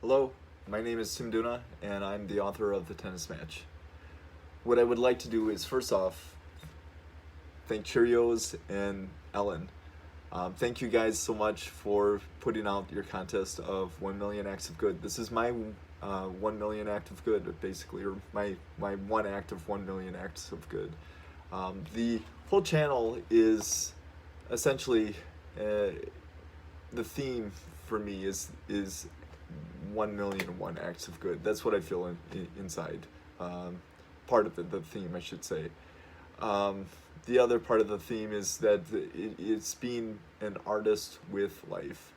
Hello, my name is Tim Duna, and I'm the author of The Tennis Match. What I would like to do is, first off, thank Cheerios and Ellen. Thank you guys so much for putting out your contest of 1 million acts of good. This is my 1 million act of good, basically, or my one act of 1 million acts of good. The whole channel is essentially the theme for me is 1,000,001 acts of good. That's what I feel inside. Part of the theme, I should say. The other part of the theme is that it's being an artist with life,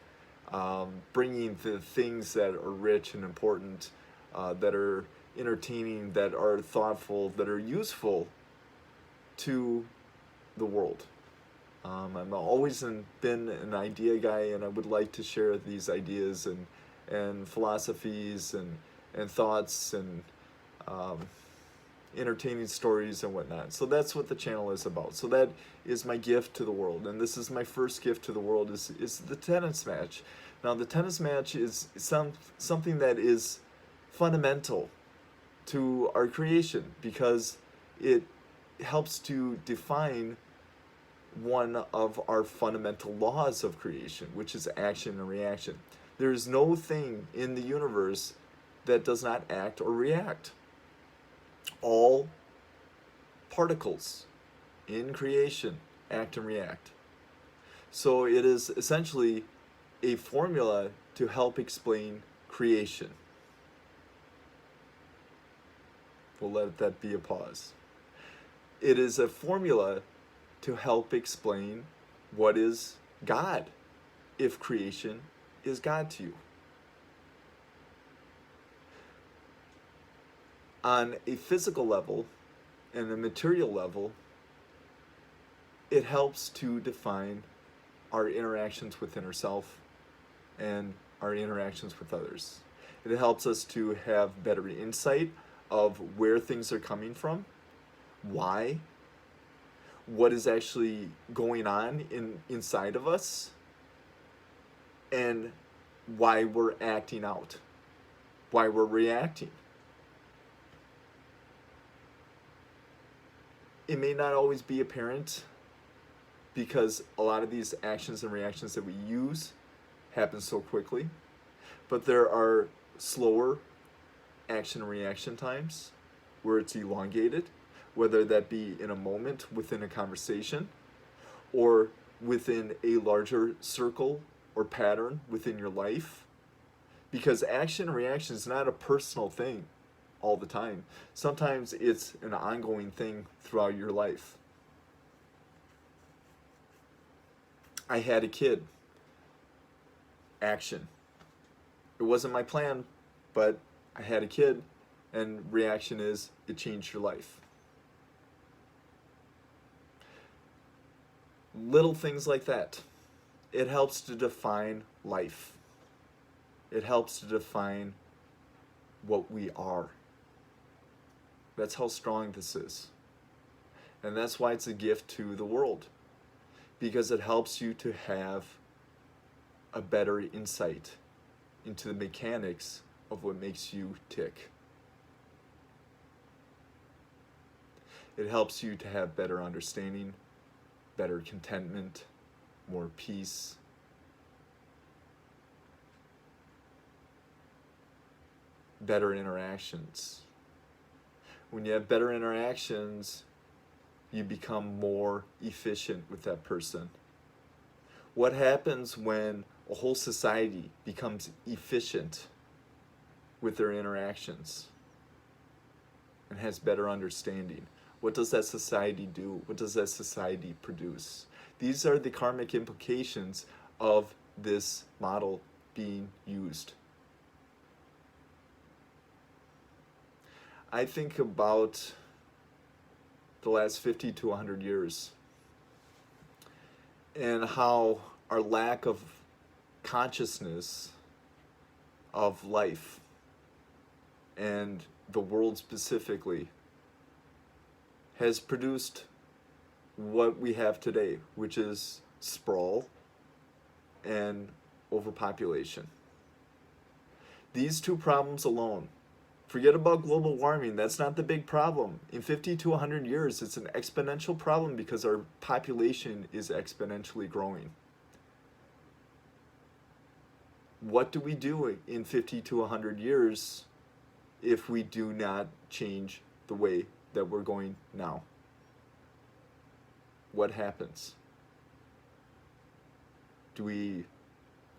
bringing the things that are rich and important, that are entertaining, that are thoughtful, that are useful to the world. I'm always been an idea guy, and I would like to share these ideas and philosophies and thoughts and entertaining stories and whatnot. So that's what the channel is about. So that is my gift to the world, and this is my first gift to the world is the tennis match. Now the tennis match is something that is fundamental to our creation because it helps to define one of our fundamental laws of creation, which is action and reaction. There is no thing in the universe that does not act or react. All particles in creation act and react. So it is essentially a formula to help explain creation. We'll let that be a pause. It is a formula to help explain what is God, if creation is God to you. On a physical level and a material level, it helps to define our interactions within ourselves and our interactions with others. It helps us to have better insight of where things are coming from, why, what is actually going on inside of us, and why we're acting out, why we're reacting. It may not always be apparent because a lot of these actions and reactions that we use happen so quickly, but there are slower action and reaction times where it's elongated, whether that be in a moment within a conversation or within a larger circle or pattern within your life. Because action and reaction is not a personal thing all the time. Sometimes it's an ongoing thing throughout your life. I had a kid. Action. It wasn't my plan, but I had a kid, and reaction is it changed your life. Little things like that. It helps to define life. It helps to define what we are. That's how strong this is. And that's why it's a gift to the world. Because it helps you to have a better insight into the mechanics of what makes you tick. It helps you to have better understanding, better contentment, more peace. Better interactions. When you have better interactions, you become more efficient with that person. What happens when a whole society becomes efficient with their interactions and has better understanding? What does that society do? What does that society produce? These are the karmic implications of this model being used. I think about the last 50 to 100 years and how our lack of consciousness of life and the world specifically has produced what we have today, which is sprawl and overpopulation. These two problems alone. Forget about global warming. That's not the big problem. In 50 to 100 years, it's an exponential problem because our population is exponentially growing. What do we do in 50 to 100 years if we do not change the way that we're going now? What happens? Do we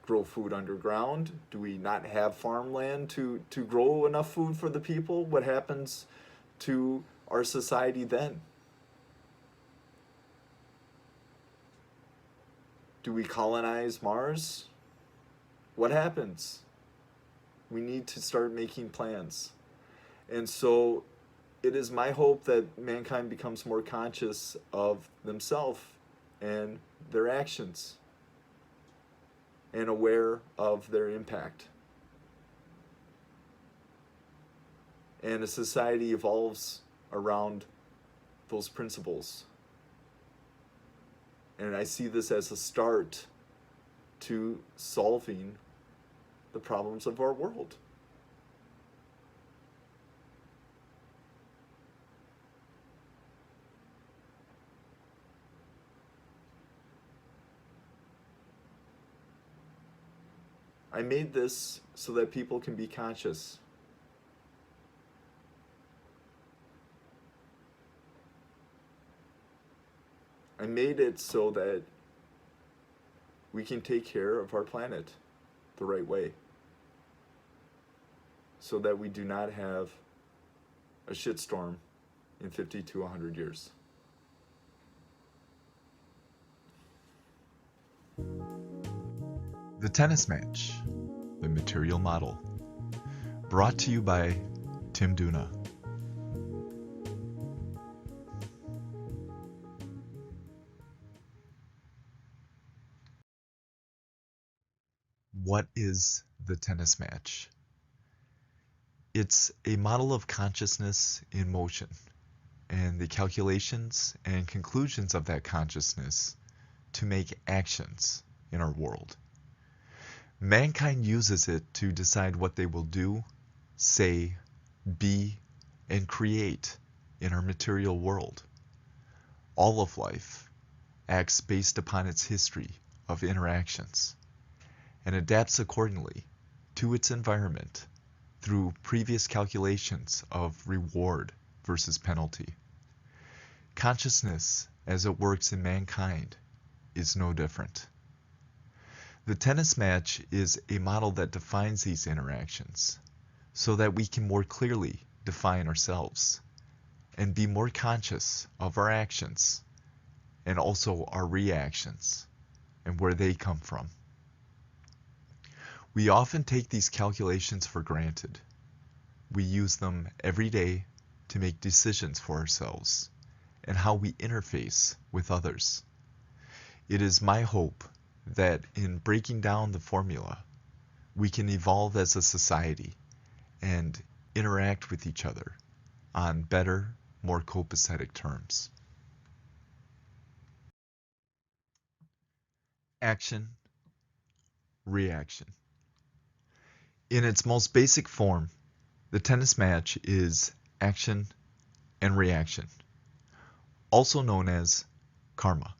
grow food underground? Do we not have farmland to grow enough food for the people? What happens to our society then? Do we colonize Mars? What happens? We need to start making plans. And so it is my hope that mankind becomes more conscious of themselves and their actions and aware of their impact. And a society evolves around those principles. And I see this as a start to solving the problems of our world. I made this so that people can be conscious. I made it so that we can take care of our planet the right way, so that we do not have a shitstorm in 50 to 100 years. The Tennis Match, the Material Model. Brought to you by Tim Duna. What is the tennis match? It's a model of consciousness in motion, and the calculations and conclusions of that consciousness to make actions in our world. Mankind uses it to decide what they will do, say, be, and create in our material world. All of life acts based upon its history of interactions and adapts accordingly to its environment through previous calculations of reward versus penalty. Consciousness, as it works in mankind, is no different. The tennis match is a model that defines these interactions so that we can more clearly define ourselves and be more conscious of our actions and also our reactions and where they come from. We often take these calculations for granted. We use them every day to make decisions for ourselves and how we interface with others. It is my hope that in breaking down the formula, we can evolve as a society and interact with each other on better, more copacetic terms. Action, reaction. In its most basic form, the tennis match is action and reaction, also known as karma.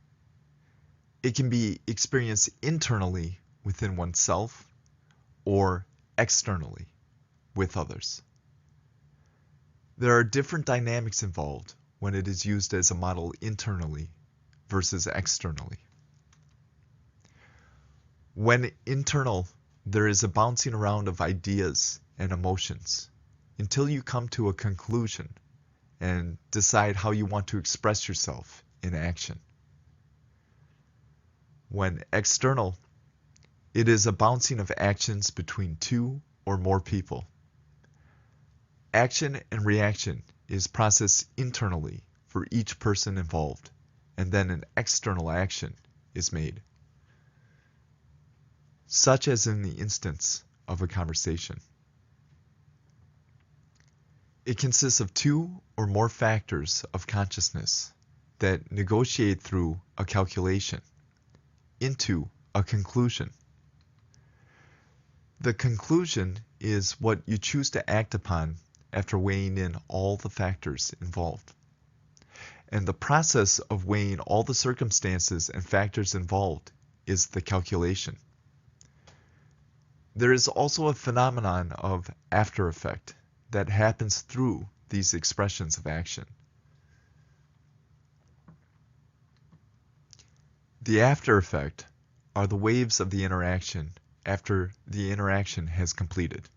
It can be experienced internally within oneself or externally with others. There are different dynamics involved when it is used as a model internally versus externally. When internal, there is a bouncing around of ideas and emotions until you come to a conclusion and decide how you want to express yourself in action. When external, it is a bouncing of actions between two or more people. Action and reaction is processed internally for each person involved, and then an external action is made, such as in the instance of a conversation. It consists of two or more factors of consciousness that negotiate through a calculation into a conclusion. The conclusion is what you choose to act upon after weighing in all the factors involved. And the process of weighing all the circumstances and factors involved is the calculation. There is also a phenomenon of after effect that happens through these expressions of action. The after effect are the waves of the interaction after the interaction has completed.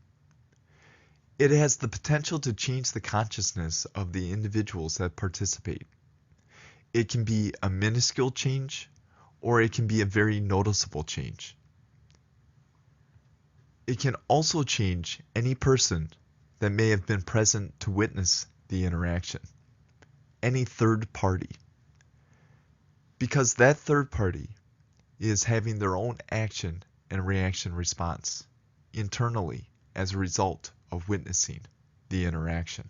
It has the potential to change the consciousness of the individuals that participate. It can be a minuscule change, or it can be a very noticeable change. It can also change any person that may have been present to witness the interaction, any third party, because that third party is having their own action and reaction response internally as a result of witnessing the interaction.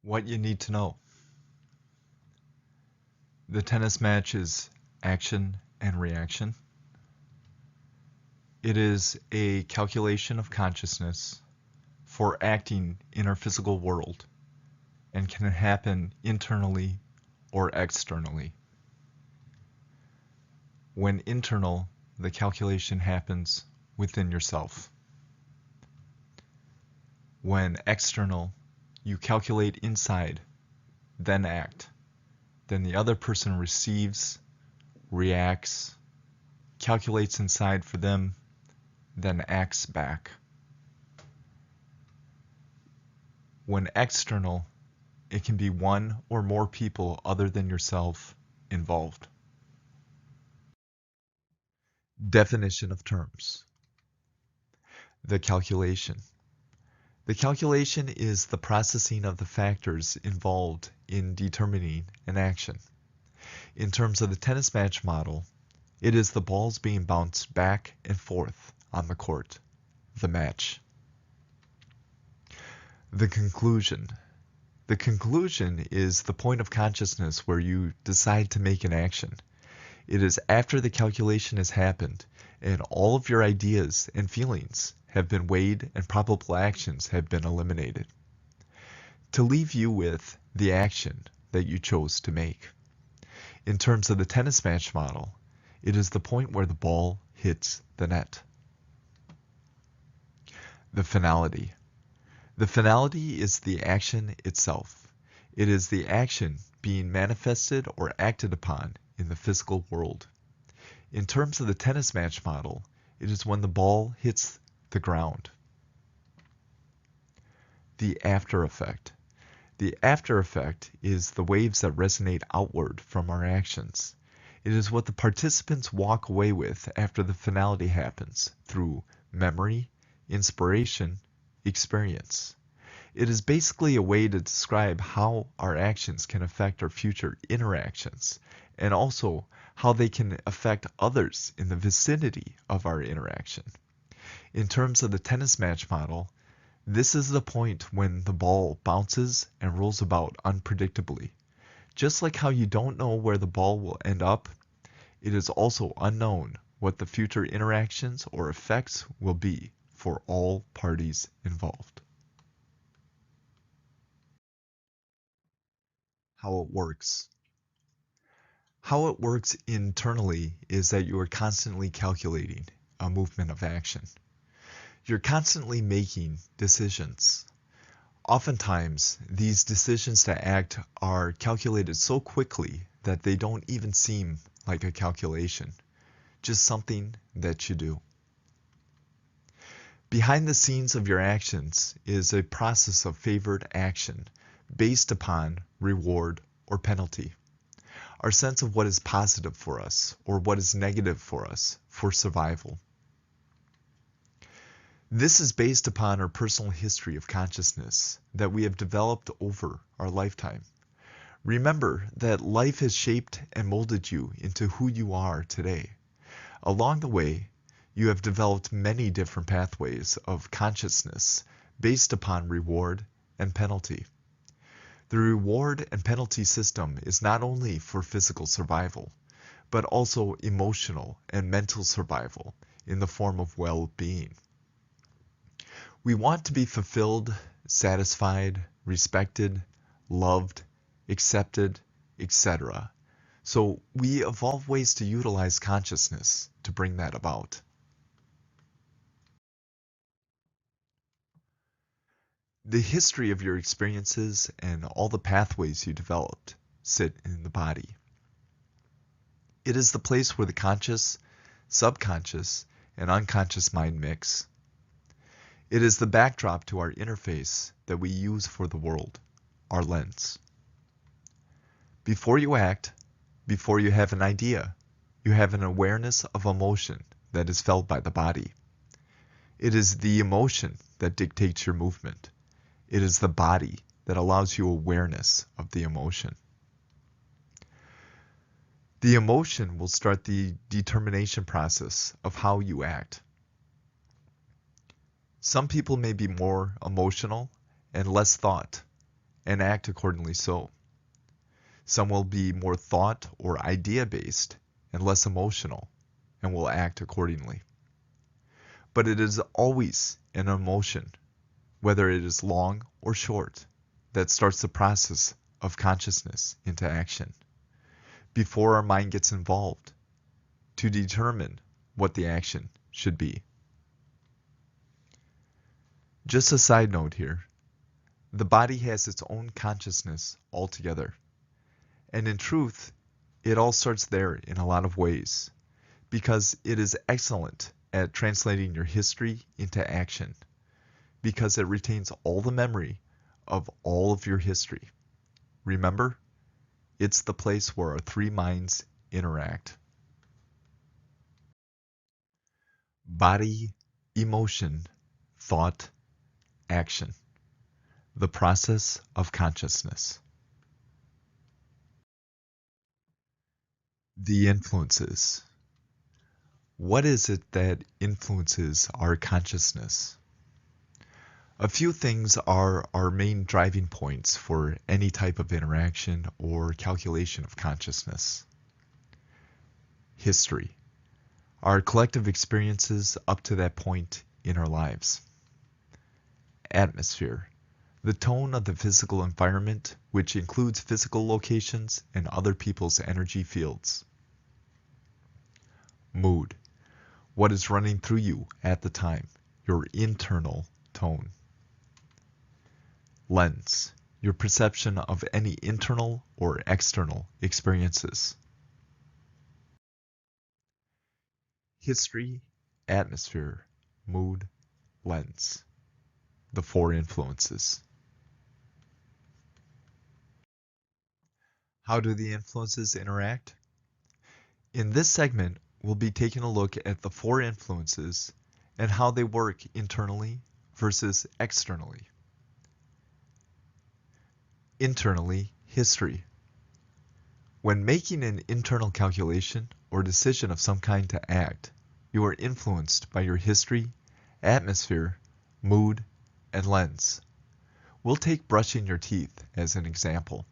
What you need to know. The tennis match is action and reaction. It is a calculation of consciousness for acting in our physical world and can happen internally or externally. When internal, the calculation happens within yourself. When external, you calculate inside, then act. Then the other person receives, reacts, calculates inside for them, then acts back. When external, it can be one or more people other than yourself involved. Definition of terms. The calculation. The calculation is the processing of the factors involved in determining an action. In terms of the tennis match model, it is the balls being bounced back and forth on the court, the match. The conclusion. The conclusion is the point of consciousness where you decide to make an action. It is after the calculation has happened and all of your ideas and feelings have been weighed and probable actions have been eliminated, to leave you with the action that you chose to make. In terms of the tennis match model, it is the point where the ball hits the net. The finality. The finality is the action itself. It is the action being manifested or acted upon in the physical world. In terms of the tennis match model, it is when the ball hits the ground. The after effect. The after effect is the waves that resonate outward from our actions. It is what the participants walk away with after the finality happens through memory, inspiration, experience. It is basically a way to describe how our actions can affect our future interactions and also how they can affect others in the vicinity of our interaction. In terms of the tennis match model, this is the point when the ball bounces and rolls about unpredictably. Just like how you don't know where the ball will end up, it is also unknown what the future interactions or effects will be for all parties involved. How it works. How it works internally is that you are constantly calculating a movement of action. You're constantly making decisions. Oftentimes, these decisions to act are calculated so quickly that they don't even seem like a calculation, just something that you do. Behind the scenes of your actions is a process of favored action based upon reward or penalty. Our sense of what is positive for us or what is negative for us for survival. This is based upon our personal history of consciousness that we have developed over our lifetime. Remember that life has shaped and molded you into who you are today. Along the way, you have developed many different pathways of consciousness based upon reward and penalty. The reward and penalty system is not only for physical survival, but also emotional and mental survival in the form of well-being. We want to be fulfilled, satisfied, respected, loved, accepted, etc. So we evolve ways to utilize consciousness to bring that about. The history of your experiences and all the pathways you developed sit in the body. It is the place where the conscious, subconscious, and unconscious mind mix. It is the backdrop to our interface that we use for the world, our lens. Before you act, before you have an idea, you have an awareness of emotion that is felt by the body. It is the emotion that dictates your movement. It is the body that allows you awareness of the emotion. The emotion will start the determination process of how you act. Some people may be more emotional and less thought, and act accordingly so. Some will be more thought or idea-based and less emotional, and will act accordingly. But it is always an emotion, whether it is long or short, that starts the process of consciousness into action, before our mind gets involved, to determine what the action should be. Just a side note here, the body has its own consciousness altogether. And in truth, it all starts there in a lot of ways, because it is excellent at translating your history into action, because it retains all the memory of all of your history. Remember, it's the place where our three minds interact. Body, emotion, thought, action. The process of consciousness. The influences. What is it that influences our consciousness? A few things are our main driving points for any type of interaction or calculation of consciousness. History. Our collective experiences up to that point in our lives. Atmosphere. The tone of the physical environment, which includes physical locations and other people's energy fields. Mood. What is running through you at the time, your internal tone. Lens. Your perception of any internal or external experiences. History, atmosphere, mood, lens. The four influences. How do the influences interact? In this segment, we'll be taking a look at the four influences and how they work internally versus externally. Internally, history. When making an internal calculation or decision of some kind to act, you are influenced by your history, atmosphere, mood, and lens. We'll take brushing your teeth as an example.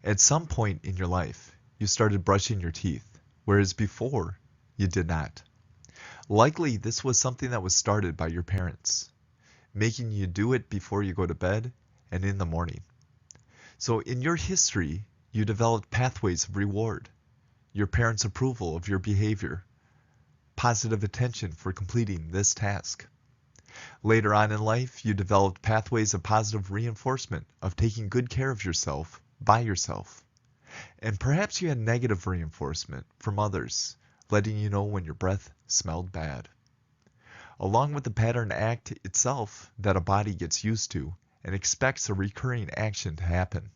At some point in your life, you started brushing your teeth, whereas before, you did not. Likely, this was something that was started by your parents, making you do it before you go to bed and in the morning. So in your history, you developed pathways of reward, your parents' approval of your behavior, positive attention for completing this task. Later on in life, you developed pathways of positive reinforcement of taking good care of yourself by yourself. And perhaps you had negative reinforcement from others, letting you know when your breath smelled bad. Along with the pattern act itself that a body gets used to and expects a recurring action to happen.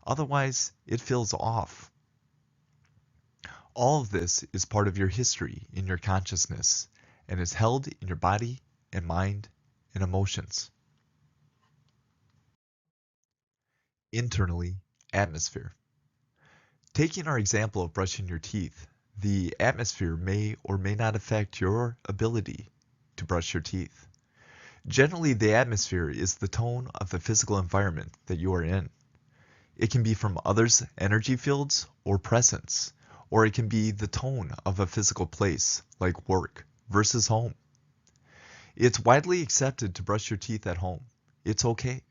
Otherwise, it feels off. All of this is part of your history in your consciousness and is held in your body and mind and emotions. Internally, atmosphere. Taking our example of brushing your teeth, the atmosphere may or may not affect your ability to brush your teeth. Generally, the atmosphere is the tone of the physical environment that you are in. It can be from others' energy fields or presence, or it can be the tone of a physical place like work versus home. It's widely accepted to brush your teeth at home. It's okay.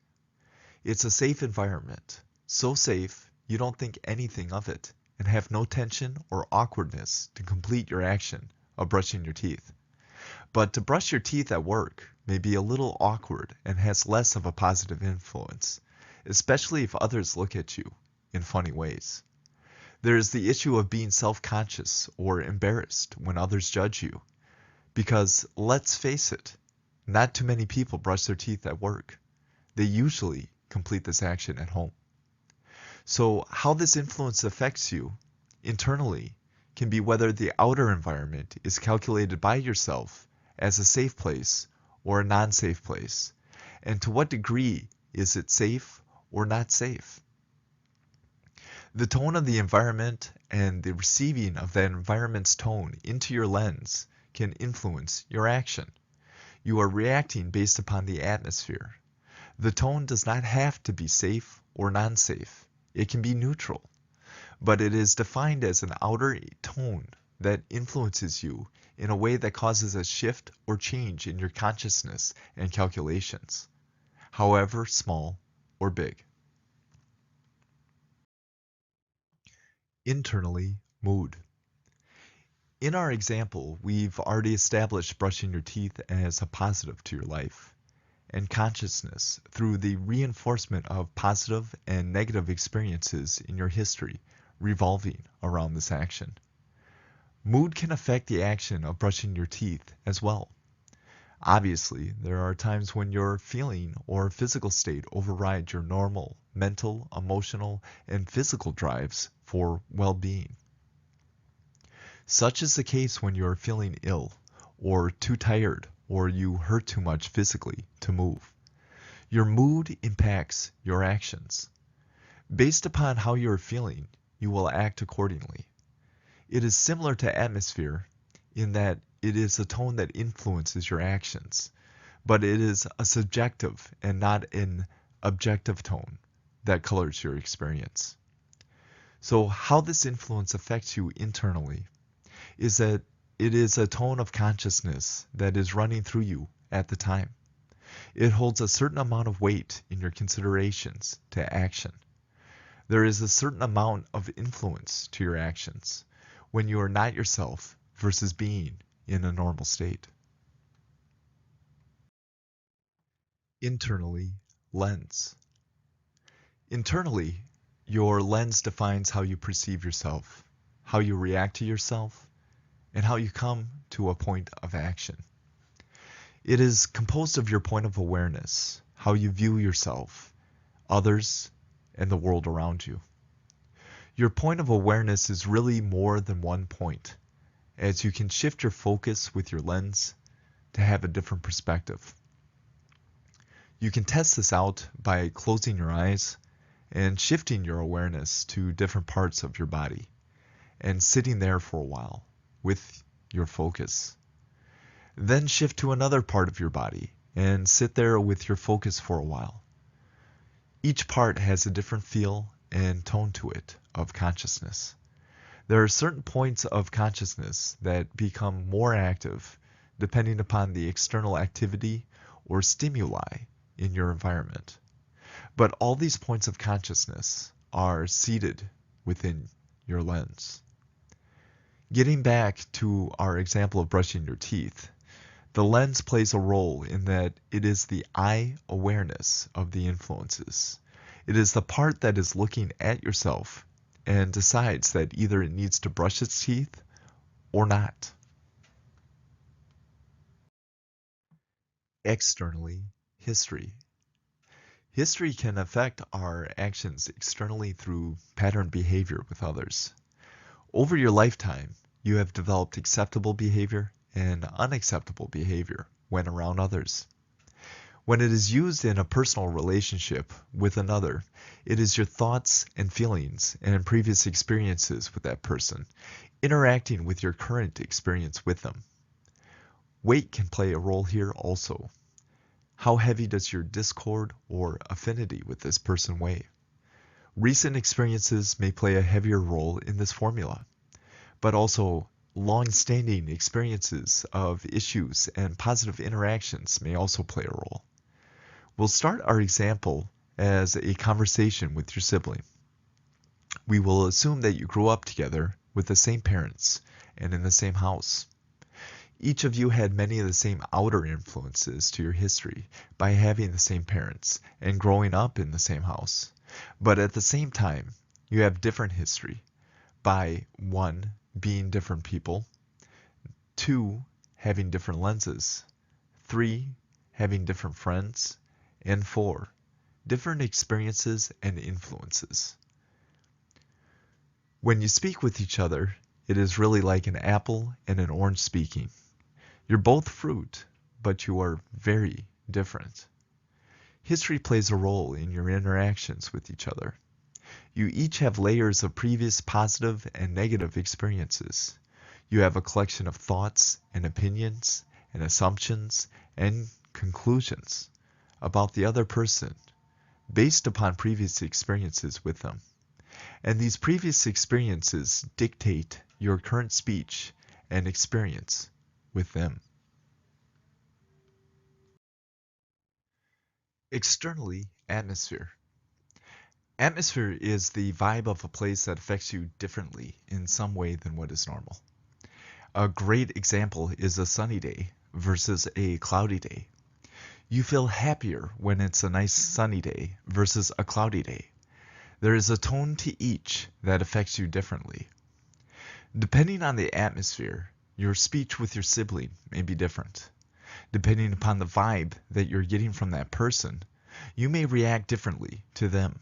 It's a safe environment. So safe, you don't think anything of it and have no tension or awkwardness to complete your action of brushing your teeth. But to brush your teeth at work may be a little awkward and has less of a positive influence, especially if others look at you in funny ways. There is the issue of being self-conscious or embarrassed when others judge you. Because let's face it, not too many people brush their teeth at work. They usually complete this action at home. So how this influence affects you internally can be whether the outer environment is calculated by yourself as a safe place or a non-safe place, and to what degree is it safe or not safe. The tone of the environment and the receiving of that environment's tone into your lens can influence your action. You are reacting based upon the atmosphere. The tone does not have to be safe or non-safe. It can be neutral, but it is defined as an outer tone that influences you in a way that causes a shift or change in your consciousness and calculations, however small or big. Internally, mood. In our example, we've already established brushing your teeth as a positive to your life and consciousness through the reinforcement of positive and negative experiences in your history revolving around this action. Mood can affect the action of brushing your teeth as well. Obviously, there are times when your feeling or physical state overrides your normal mental, emotional, and physical drives for well-being. Such is the case when you're feeling ill, or too tired, or you hurt too much physically to move. Your mood impacts your actions. Based upon how you're feeling, you will act accordingly. It is similar to atmosphere in that it is a tone that influences your actions, but it is a subjective and not an objective tone that colors your experience. So how this influence affects you internally is that it is a tone of consciousness that is running through you at the time. It holds a certain amount of weight in your considerations to action. There is a certain amount of influence to your actions when you are not yourself versus being in a normal state. Internally, lens. Internally, your lens defines how you perceive yourself, how you react to yourself, and how you come to a point of action. It is composed of your point of awareness, how you view yourself, others, and the world around you. Your point of awareness is really more than one point, as you can shift your focus with your lens to have a different perspective. You can test this out by closing your eyes and shifting your awareness to different parts of your body and sitting there for a while with your focus. Then shift to another part of your body and sit there with your focus for a while. Each part has a different feel and tone to it of consciousness. There are certain points of consciousness that become more active depending upon the external activity or stimuli in your environment. But all these points of consciousness are seated within your lens. Getting back to our example of brushing your teeth, the lens plays a role in that it is the eye awareness of the influences. It is the part that is looking at yourself and decides that either it needs to brush its teeth or not. Externally, history. History can affect our actions externally through pattern behavior with others. Over your lifetime, you have developed acceptable behavior and unacceptable behavior when around others. When it is used in a personal relationship with another, it is your thoughts and feelings and previous experiences with that person interacting with your current experience with them. Weight can play a role here also. How heavy does your discord or affinity with this person weigh? Recent experiences may play a heavier role in this formula. but also long-standing experiences of issues and positive interactions may also play a role. We'll start our example as a conversation with your sibling. We will assume that you grew up together with the same parents and in the same house. Each of you had many of the same outer influences to your history by having the same parents and growing up in the same house. But at the same time, you have different history by 1, being different people, 2, having different lenses, 3, having different friends, and 4, different experiences and influences. When you speak with each other, it is really like an apple and an orange speaking. You're both fruit, but you are very different. History plays a role in your interactions with each other. You each have layers of previous positive and negative experiences. You have a collection of thoughts and opinions and assumptions and conclusions about the other person based upon previous experiences with them. And these previous experiences dictate your current speech and experience with them. Externally, atmosphere. Atmosphere is the vibe of a place that affects you differently in some way than what is normal. A great example is a sunny day versus a cloudy day. You feel happier when it's a nice sunny day versus a cloudy day. There is a tone to each that affects you differently. Depending on the atmosphere, your speech with your sibling may be different. Depending upon the vibe that you're getting from that person, you may react differently to them.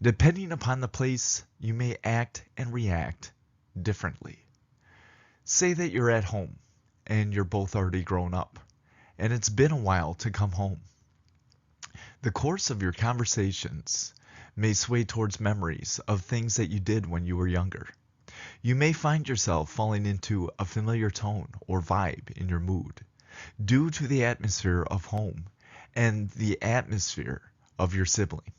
Depending upon the place, you may act and react differently. Say that you're at home and you're both already grown up, and it's been a while to come home. The course of your conversations may sway towards memories of things that you did when you were younger. You may find yourself falling into a familiar tone or vibe in your mood due to the atmosphere of home and the atmosphere of your sibling.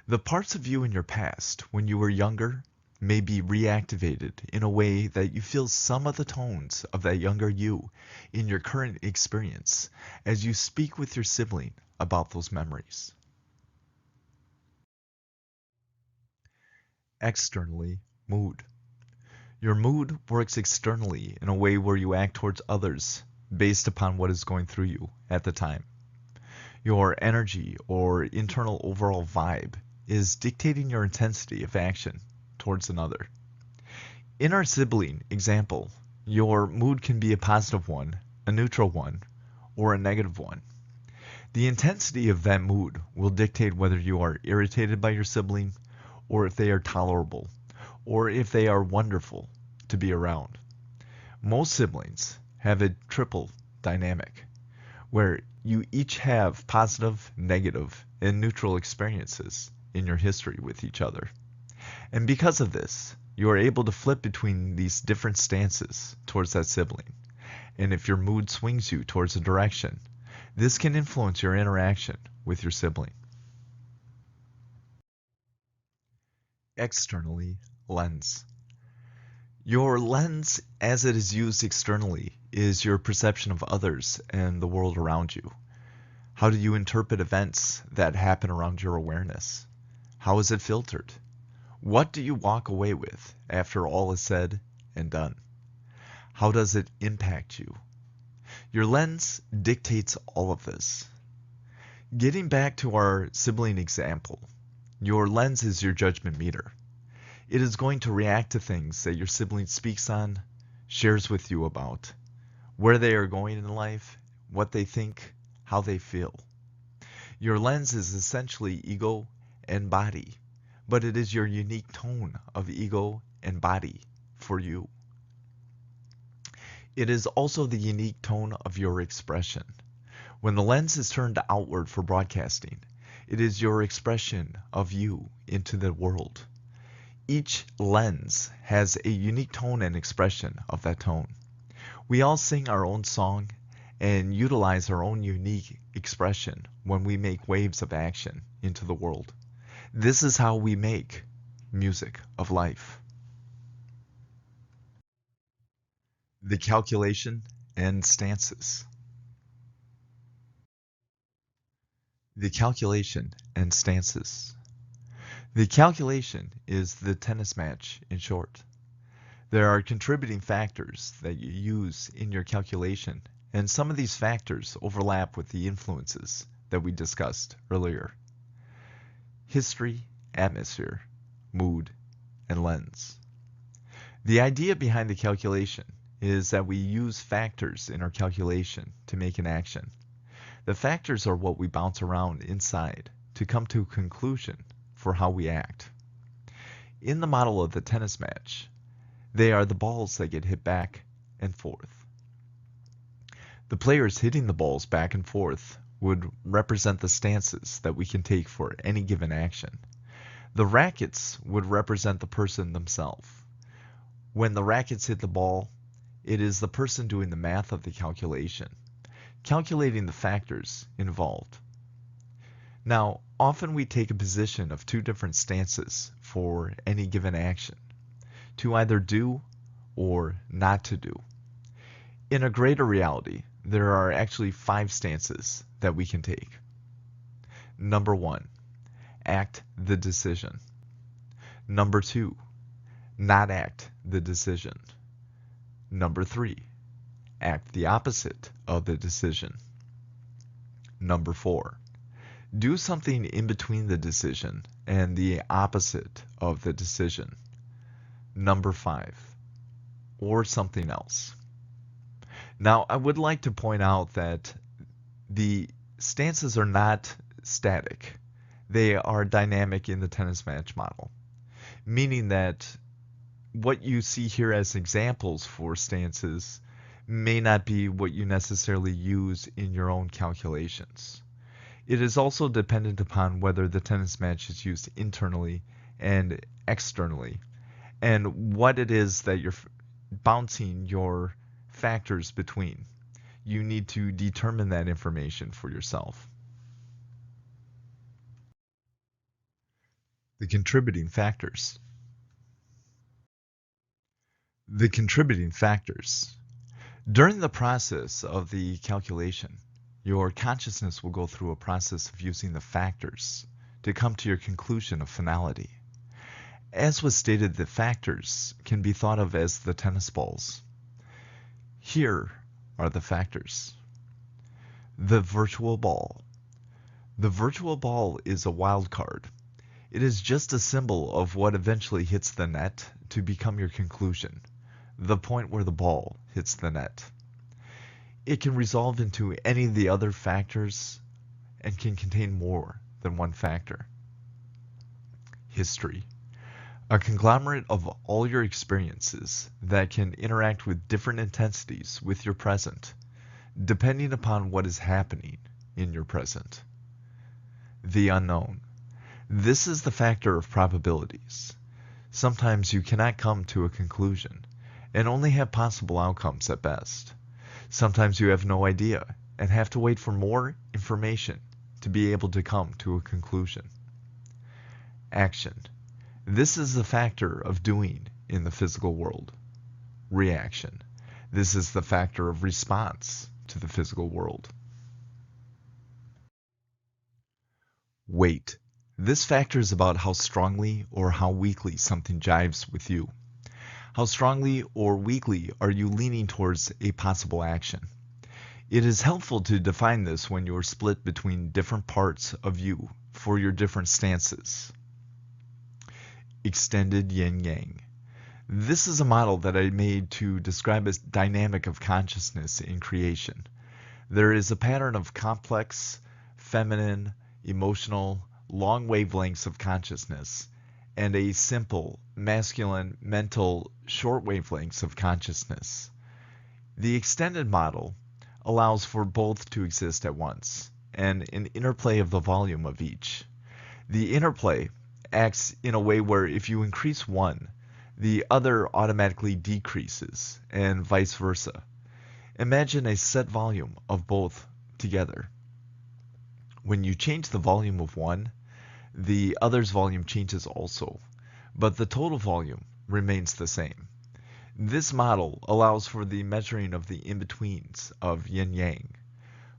The parts of you in your past when you were younger may be reactivated in a way that you feel some of the tones of that younger you in your current experience as you speak with your sibling about those memories. Externally, mood. Your mood works externally in a way where you act towards others based upon what is going through you at the time. Your energy or internal overall vibe is dictating your intensity of action towards another. In our sibling example, your mood can be a positive one, a neutral one, or a negative one. The intensity of that mood will dictate whether you are irritated by your sibling, or if they are tolerable, or if they are wonderful to be around. Most siblings have a triple dynamic, where you each have positive, negative, and neutral experiences in your history with each other. And because of this, you are able to flip between these different stances towards that sibling. And if your mood swings you towards a direction, this can influence your interaction with your sibling. Externally, lens. Your lens, as it is used externally, is your perception of others and the world around you. How do you interpret events that happen around your awareness? How is it filtered? What do you walk away with after all is said and done? How does it impact you? Your lens dictates all of this. Getting back to our sibling example, your lens is your judgment meter. It is going to react to things that your sibling speaks on, shares with you about, where they are going in life, what they think, how they feel. Your lens is essentially ego and body, but it is your unique tone of ego and body for you. It is also the unique tone of your expression. When the lens is turned outward for broadcasting, it is your expression of you into the world. Each lens has a unique tone and expression of that tone. We all sing our own song and utilize our own unique expression when we make waves of action into the world. This is how we make music of life. The calculation and stances. The calculation and stances. The calculation is the tennis match in short. There are contributing factors that you use in your calculation, and some of these factors overlap with the influences that we discussed earlier. History, atmosphere, mood, and lens. The idea behind the calculation is that we use factors in our calculation to make an action. The factors are what we bounce around inside to come to a conclusion for how we act. In the model of the tennis match, they are the balls that get hit back and forth. The players hitting the balls back and forth would represent the stances that we can take for any given action. The rackets would represent the person themselves. When the rackets hit the ball, it is the person doing the math of the calculation, calculating the factors involved. Now, often we take a position of two different stances for any given action, to either do or not to do. In a greater reality, there are actually 5 stances that we can take. Number 1, act the decision. Number 2, not act the decision. Number 3, act the opposite of the decision. Number 4, do something in between the decision and the opposite of the decision. Number 5, or something else. Now, I would like to point out that the stances are not static. They are dynamic in the tennis match model, meaning that what you see here as examples for stances may not be what you necessarily use in your own calculations. It is also dependent upon whether the tennis match is used internally and externally, and what it is that you're bouncing your factors between. You need to determine that information for yourself. The contributing factors. The contributing factors. During the process of the calculation, your consciousness will go through a process of using the factors to come to your conclusion of finality. As was stated, the factors can be thought of as the tennis balls. Here are the factors. The virtual ball. The virtual ball is a wild card. It is just a symbol of what eventually hits the net to become your conclusion, the point where the ball hits the net. It can resolve into any of the other factors and can contain more than one factor. History. A conglomerate of all your experiences that can interact with different intensities with your present, depending upon what is happening in your present. The unknown. This is the factor of probabilities. Sometimes you cannot come to a conclusion and only have possible outcomes at best. Sometimes you have no idea and have to wait for more information to be able to come to a conclusion. Action. This is the factor of doing in the physical world. Reaction. This is the factor of response to the physical world. Weight. This factor is about how strongly or how weakly something jives with you. How strongly or weakly are you leaning towards a possible action? It is helpful to define this when you are split between different parts of you for your different stances. Extended yin-yang. This is a model that I made to describe a dynamic of consciousness in creation. There is a pattern of complex, feminine, emotional, long wavelengths of consciousness, and a simple, masculine, mental, short wavelengths of consciousness. The extended model allows for both to exist at once, and an interplay of the volume of each. The interplay acts in a way where if you increase one, the other automatically decreases, and vice versa. Imagine a set volume of both together. When you change the volume of one, the other's volume changes also, but the total volume remains the same. This model allows for the measuring of the in-betweens of yin-yang.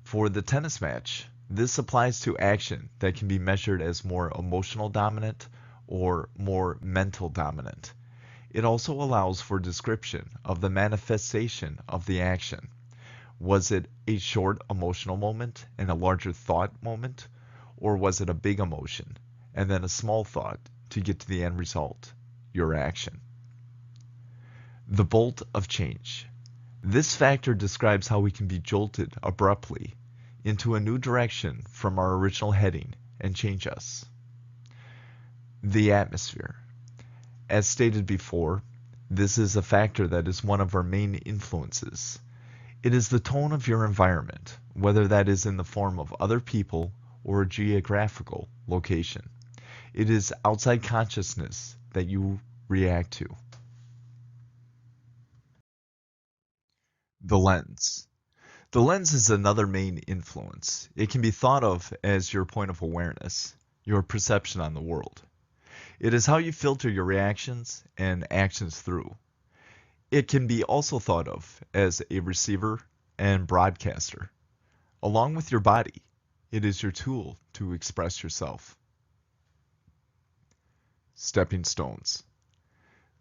For the tennis match, this applies to action that can be measured as more emotional dominant or more mental dominant. It also allows for description of the manifestation of the action. Was it a short emotional moment and a larger thought moment? Or was it a big emotion and then a small thought to get to the end result, your action? The bolt of change. This factor describes how we can be jolted abruptly into a new direction from our original heading and change us. The atmosphere. As stated before, this is a factor that is one of our main influences. It is the tone of your environment, whether that is in the form of other people or a geographical location. It is outside consciousness that you react to. The lens. The lens is another main influence. It can be thought of as your point of awareness, your perception on the world. It is how you filter your reactions and actions through. It can be also thought of as a receiver and broadcaster. Along with your body, it is your tool to express yourself. Stepping stones.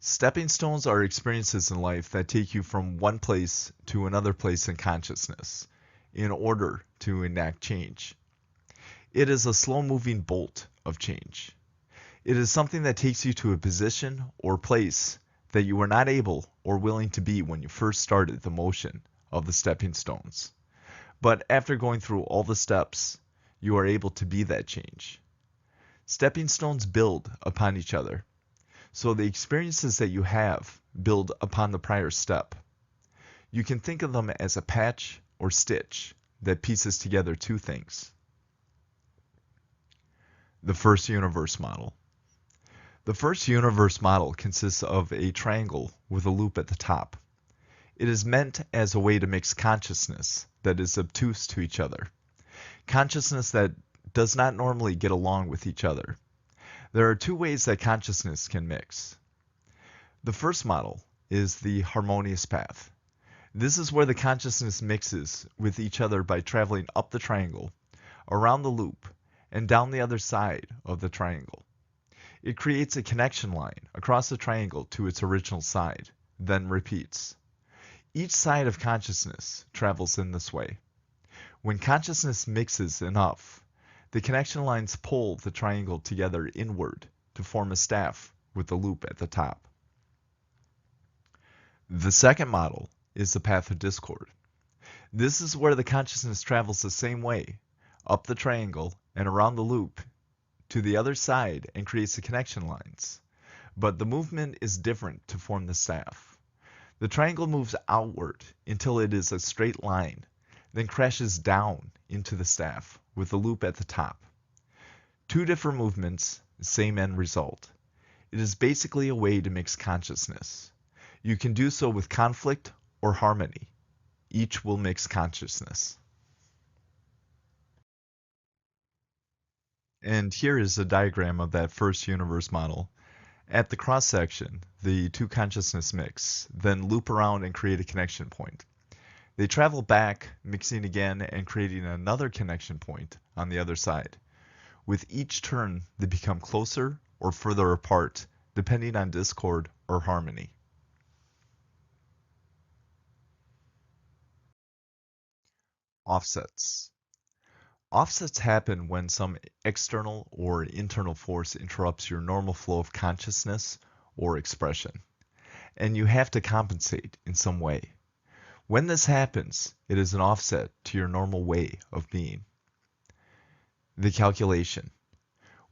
Stepping stones are experiences in life that take you from one place to another place in consciousness in order to enact change. It is a slow-moving bolt of change. It is something that takes you to a position or place that you were not able or willing to be when you first started the motion of the stepping stones. But after going through all the steps, you are able to be that change. Stepping stones build upon each other. So the experiences that you have build upon the prior step. You can think of them as a patch or stitch that pieces together two things. The first universe model. The first universe model consists of a triangle with a loop at the top. It is meant as a way to mix consciousness that is obtuse to each other. Consciousness that does not normally get along with each other. There are two ways that consciousness can mix. The first model is the harmonious path. This is where the consciousness mixes with each other by traveling up the triangle, around the loop, and down the other side of the triangle. It creates a connection line across the triangle to its original side, then repeats. Each side of consciousness travels in this way. When consciousness mixes enough, the connection lines pull the triangle together inward to form a staff with the loop at the top. The second model is the path of discord. This is where the consciousness travels the same way, up the triangle and around the loop to the other side and creates the connection lines. But the movement is different to form the staff. The triangle moves outward until it is a straight line, then crashes down into the staff with the loop at the top. Two different movements, same end result. It is basically a way to mix consciousness. You can do so with conflict or harmony. Each will mix consciousness. And here is a diagram of that first universe model. At the cross section, the two consciousness mix, then loop around and create a connection point. They travel back, mixing again and creating another connection point on the other side. With each turn, they become closer or further apart, depending on discord or harmony. Offsets. Offsets happen when some external or internal force interrupts your normal flow of consciousness or expression, and you have to compensate in some way. When this happens, it is an offset to your normal way of being. The calculation.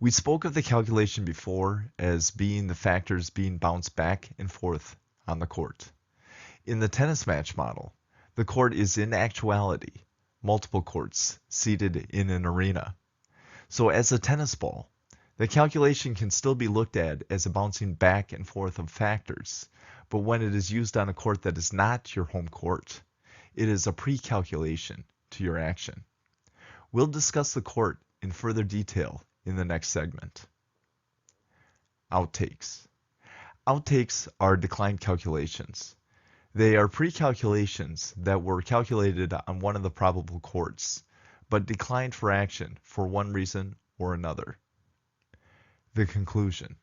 We spoke of the calculation before as being the factors being bounced back and forth on the court. In the tennis match model, the court is in actuality multiple courts seated in an arena. So as a tennis ball, the calculation can still be looked at as a bouncing back and forth of factors, but when it is used on a court that is not your home court, it is a pre-calculation to your action. We'll discuss the court in further detail in the next segment. Outtakes. Outtakes are declined calculations. They are pre-calculations that were calculated on one of the probable chords, but declined for action for one reason or another. The conclusion.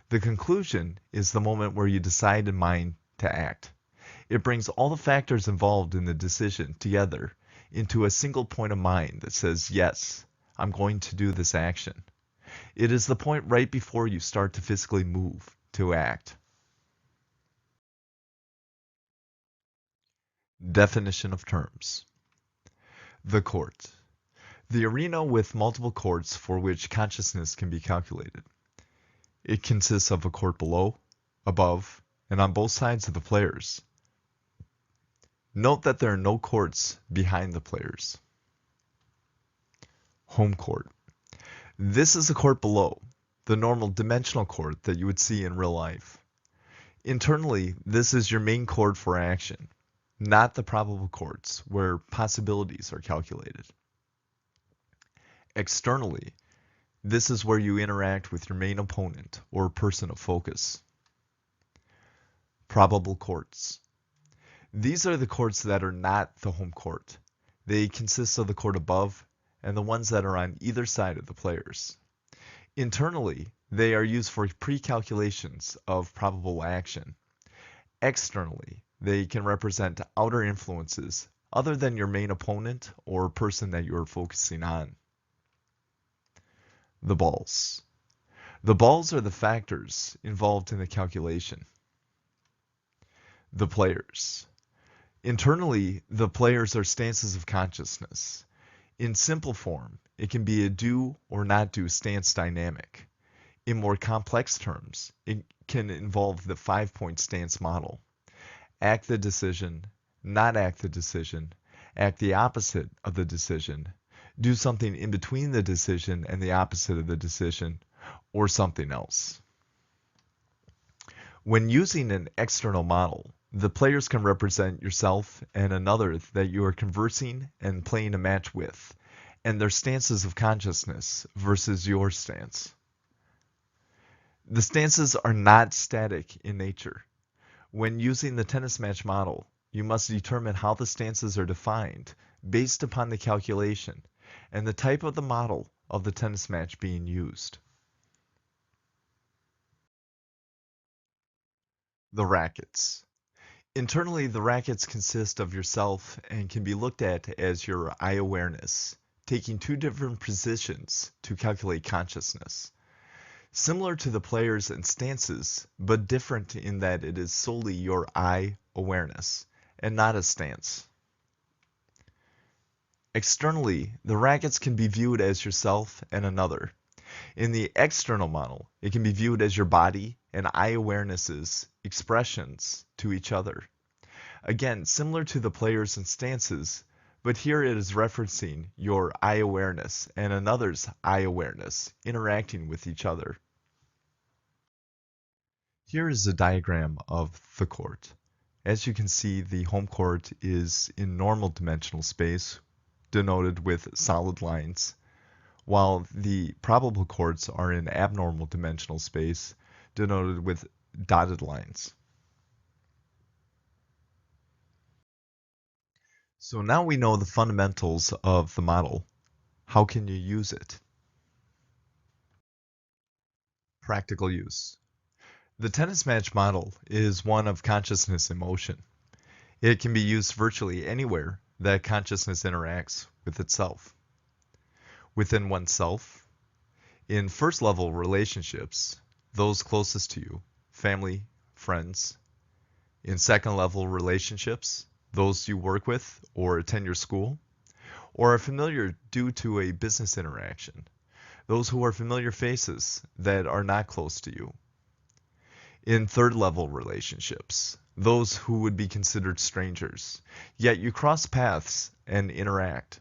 The conclusion is the moment where you decide in mind to act. It brings all the factors involved in the decision together into a single point of mind that says, yes, I'm going to do this action. It is the point right before you start to physically move, to act. Definition of terms. The court. The arena with multiple courts for which consciousness can be calculated. It consists of a court below, above, and on both sides of the players. Note that there are no courts behind the players. Home court. This is the court below, the normal dimensional court that you would see in real life. Internally, this is your main court for action, not the probable courts where possibilities are calculated. Externally, this is where you interact with your main opponent or person of focus. Probable courts. These are the courts that are not the home court. They consist of the court above and the ones that are on either side of the players. Internally, they are used for pre-calculations of probable action. Externally, they can represent outer influences other than your main opponent or person that you are focusing on. The balls. The balls are the factors involved in the calculation. The players. Internally, the players are stances of consciousness. In simple form, it can be a do or not do stance dynamic. In more complex terms, it can involve the 5-point stance model. Act the decision, not act the decision, act the opposite of the decision, do something in between the decision and the opposite of the decision, or something else. When using an external model, the players can represent yourself and another that you are conversing and playing a match with, and their stances of consciousness versus your stance. The stances are not static in nature. When using the tennis match model, you must determine how the stances are defined based upon the calculation and the type of the model of the tennis match being used. The rackets. Internally, the rackets consist of yourself and can be looked at as your eye awareness, taking two different positions to calculate consciousness. Similar to the players and stances, but different in that it is solely your eye awareness and not a stance. Externally, the rackets can be viewed as yourself and another. In the external model, it can be viewed as your body and eye awarenesses, expressions to each other. Again, similar to the players and stances, but here it is referencing your eye awareness and another's eye awareness interacting with each other. Here is a diagram of the court. As you can see, the home court is in normal dimensional space, denoted with solid lines, while the probable courts are in abnormal dimensional space, denoted with dotted lines. So now we know the fundamentals of the model. How can you use it? Practical use. The tennis match model is one of consciousness in motion. It can be used virtually anywhere that consciousness interacts with itself. Within oneself, in first-level relationships, those closest to you, family, friends. In second-level relationships, those you work with or attend your school, or are familiar due to a business interaction, those who are familiar faces that are not close to you. In third-level relationships, those who would be considered strangers, yet you cross paths and interact.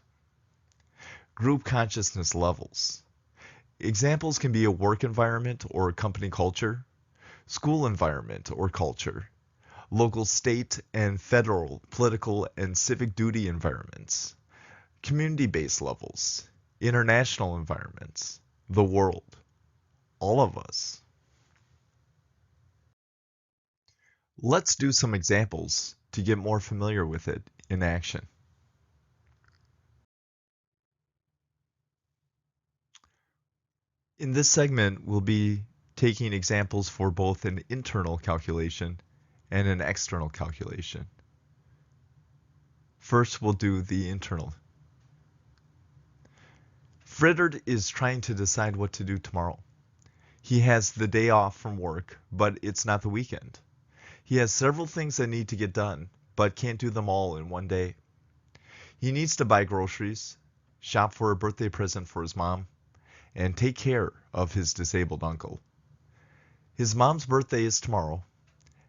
Group consciousness levels. Examples can be a work environment or a company culture, school environment or culture, local, state, and federal, political, and civic duty environments, community-based levels, international environments, the world, all of us. Let's do some examples to get more familiar with it in action. In this segment, we'll be taking examples for both an internal calculation and an external calculation. First, we'll do the internal. Fritter is trying to decide what to do tomorrow. He has the day off from work, but it's not the weekend. He has several things that need to get done, but can't do them all in one day. He needs to buy groceries, shop for a birthday present for his mom, and take care of his disabled uncle. His mom's birthday is tomorrow,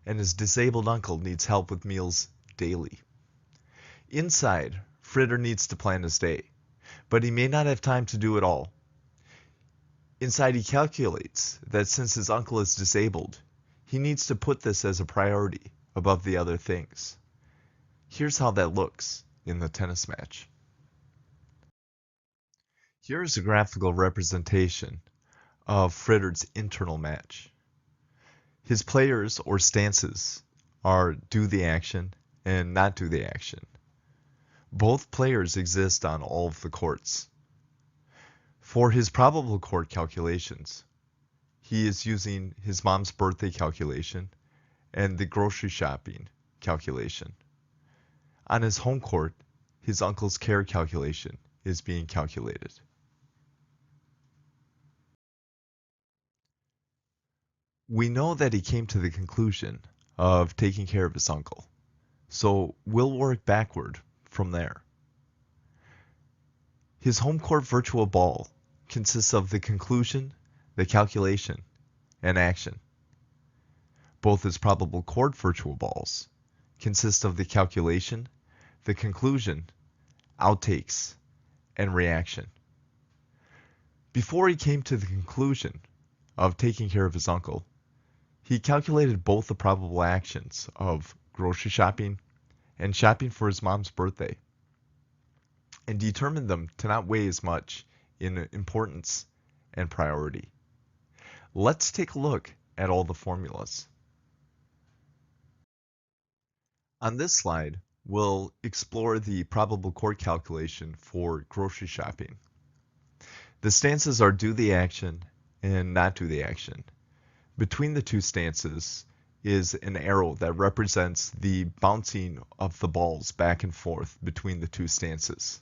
and his disabled uncle needs help with meals daily. Inside, Fritter needs to plan his day, but he may not have time to do it all. Inside, he calculates that since his uncle is disabled, he needs to put this as a priority above the other things. Here's how that looks in the tennis match. Here's a graphical representation of Fritter's internal match. His players or stances are do the action and not do the action. Both players exist on all of the courts. For his probable court calculations, he is using his mom's birthday calculation and the grocery shopping calculation. On his home court, his uncle's care calculation is being calculated. We know that he came to the conclusion of taking care of his uncle, so we'll work backward from there. His home court virtual ball consists of the conclusion, the calculation, and action. Both his probable court virtual balls consist of the calculation, the conclusion, outtakes, and reaction. Before he came to the conclusion of taking care of his uncle, he calculated both the probable actions of grocery shopping and shopping for his mom's birthday, and determined them to not weigh as much in importance and priority. Let's take a look at all the formulas. On this slide, we'll explore the probable court calculation for grocery shopping. The stances are do the action and not do the action. Between the two stances is an arrow that represents the bouncing of the balls back and forth between the two stances.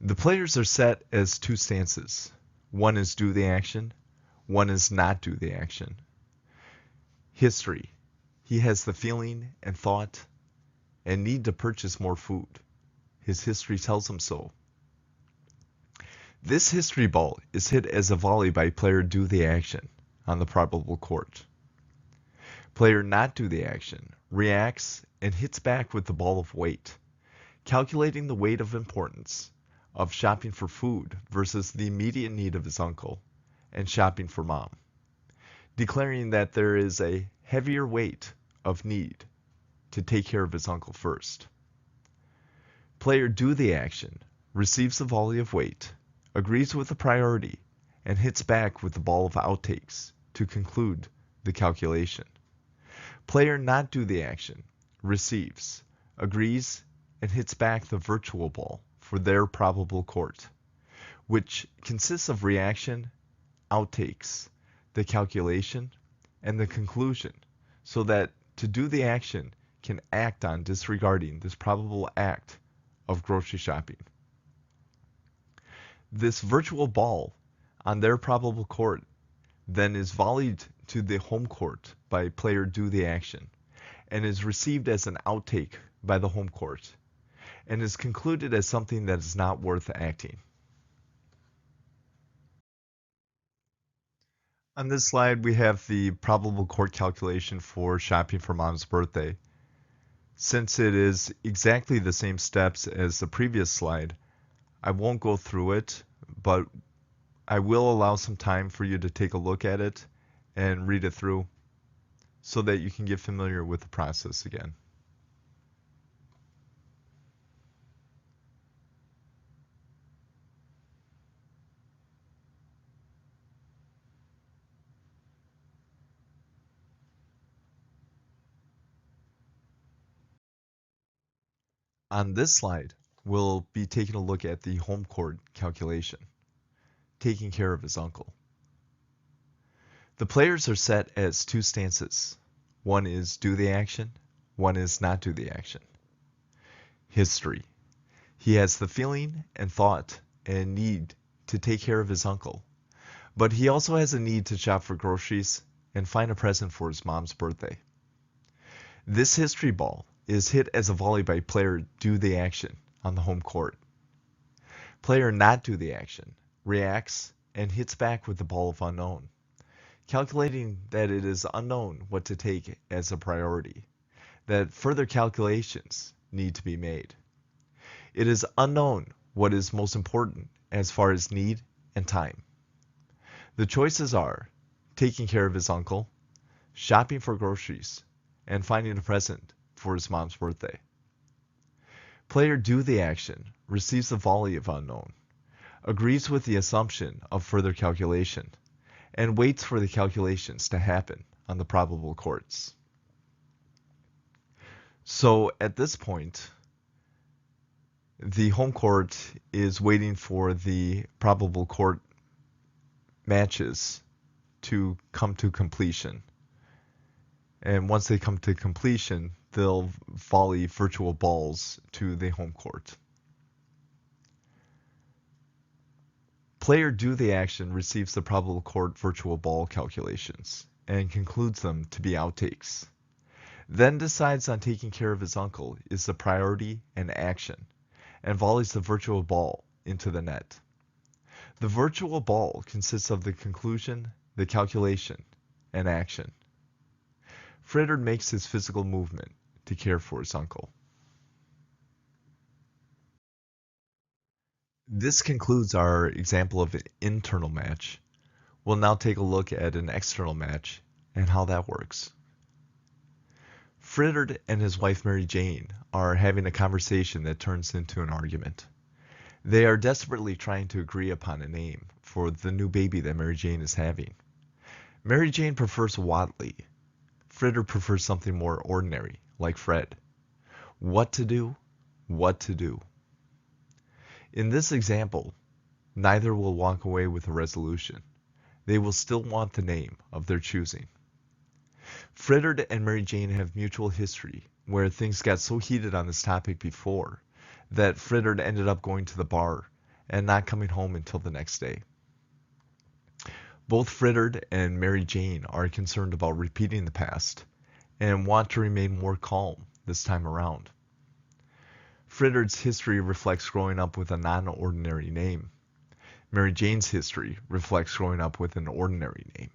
The players are set as two stances. One is do the action, one is not do the action. History. He has the feeling and thought and need to purchase more food. His history tells him so. This history ball is hit as a volley by player do the action on the probable court. Player not do the action reacts and hits back with the ball of weight, calculating the weight of importance of shopping for food versus the immediate need of his uncle and shopping for mom, declaring that there is a heavier weight of need to take care of his uncle first. Player do the action receives the volley of weight, agrees with the priority, and hits back with the ball of outtakes to conclude the calculation. Player not do the action receives, agrees, and hits back the virtual ball for their probable court, which consists of reaction, outtakes, the calculation, and the conclusion, so that to do the action can act on disregarding this probable act of grocery shopping. This virtual ball on their probable court then is volleyed to the home court by player do the action and is received as an outtake by the home court and is concluded as something that is not worth acting. On this slide, we have the probable court calculation for shopping for mom's birthday. Since it is exactly the same steps as the previous slide, I won't go through it, but I will allow some time for you to take a look at it and read it through so that you can get familiar with the process again. On this slide, we'll be taking a look at the home court calculation, taking care of his uncle. The players are set as two stances. One is do the action, one is not do the action. History. He has the feeling and thought and need to take care of his uncle, but he also has a need to shop for groceries and find a present for his mom's birthday. This history ball is hit as a volley by player do the action on the home court. Player not do the action reacts and hits back with the ball of unknown, calculating that it is unknown what to take as a priority, that further calculations need to be made. It is unknown what is most important as far as need and time. The choices are taking care of his uncle, shopping for groceries, and finding a present for his mom's birthday. Player do the action receives a volley of unknown, agrees with the assumption of further calculation, and waits for the calculations to happen on the probable courts. So at this point, the home court is waiting for the probable court matches to come to completion. And once they come to completion, they'll volley virtual balls to the home court. Player do the action receives the probable court virtual ball calculations and concludes them to be outtakes. Then decides on taking care of his uncle is the priority and action, and volleys the virtual ball into the net. The virtual ball consists of the conclusion, the calculation, and action. Fritter makes his physical movement to care for his uncle. This concludes our example of an internal match. We'll now take a look at an external match and how that works. Fritter and his wife Mary Jane are having a conversation that turns into an argument. They are desperately trying to agree upon a name for the new baby that Mary Jane is having. Mary Jane prefers Watley. Fritter prefers something more ordinary, like Fred. What to do? What to do? In this example, neither will walk away with a resolution. They will still want the name of their choosing. Fritter and Mary Jane have mutual history, where things got so heated on this topic before that Fritter ended up going to the bar and not coming home until the next day. Both Fritter and Mary Jane are concerned about repeating the past and want to remain more calm this time around. Fritter's history reflects growing up with a non-ordinary name. Mary Jane's history reflects growing up with an ordinary name.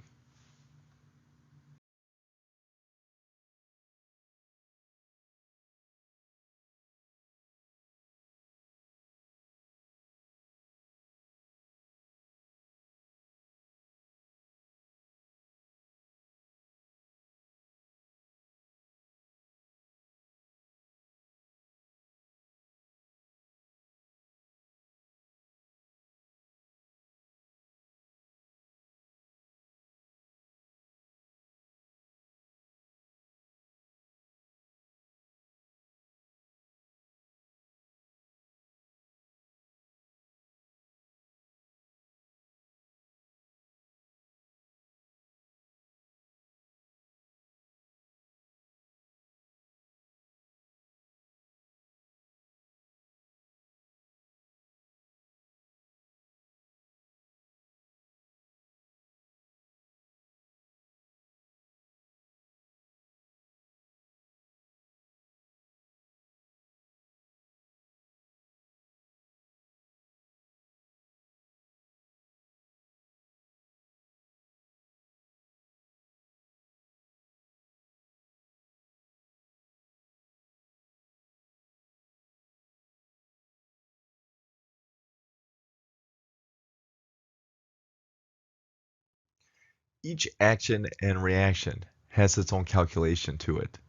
Each action and reaction has its own calculation to it.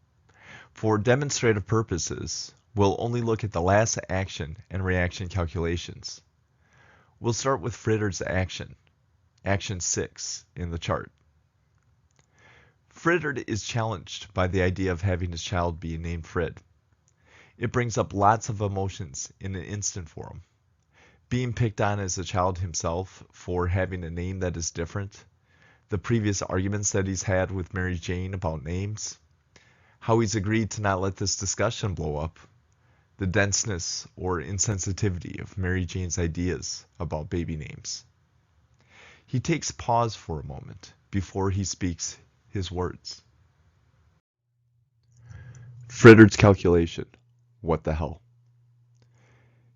For demonstrative purposes, we'll only look at the last action and reaction calculations. We'll start with Fritter's action, action 6 in the chart. Fritter is challenged by the idea of having his child be named Fred. It brings up lots of emotions in an instant for him. Being picked on as a child himself for having a name that is different, the previous arguments that he's had with Mary Jane about names, how he's agreed to not let this discussion blow up, the denseness or insensitivity of Mary Jane's ideas about baby names. He takes pause for a moment before he speaks his words. Frittard's calculation. What the hell?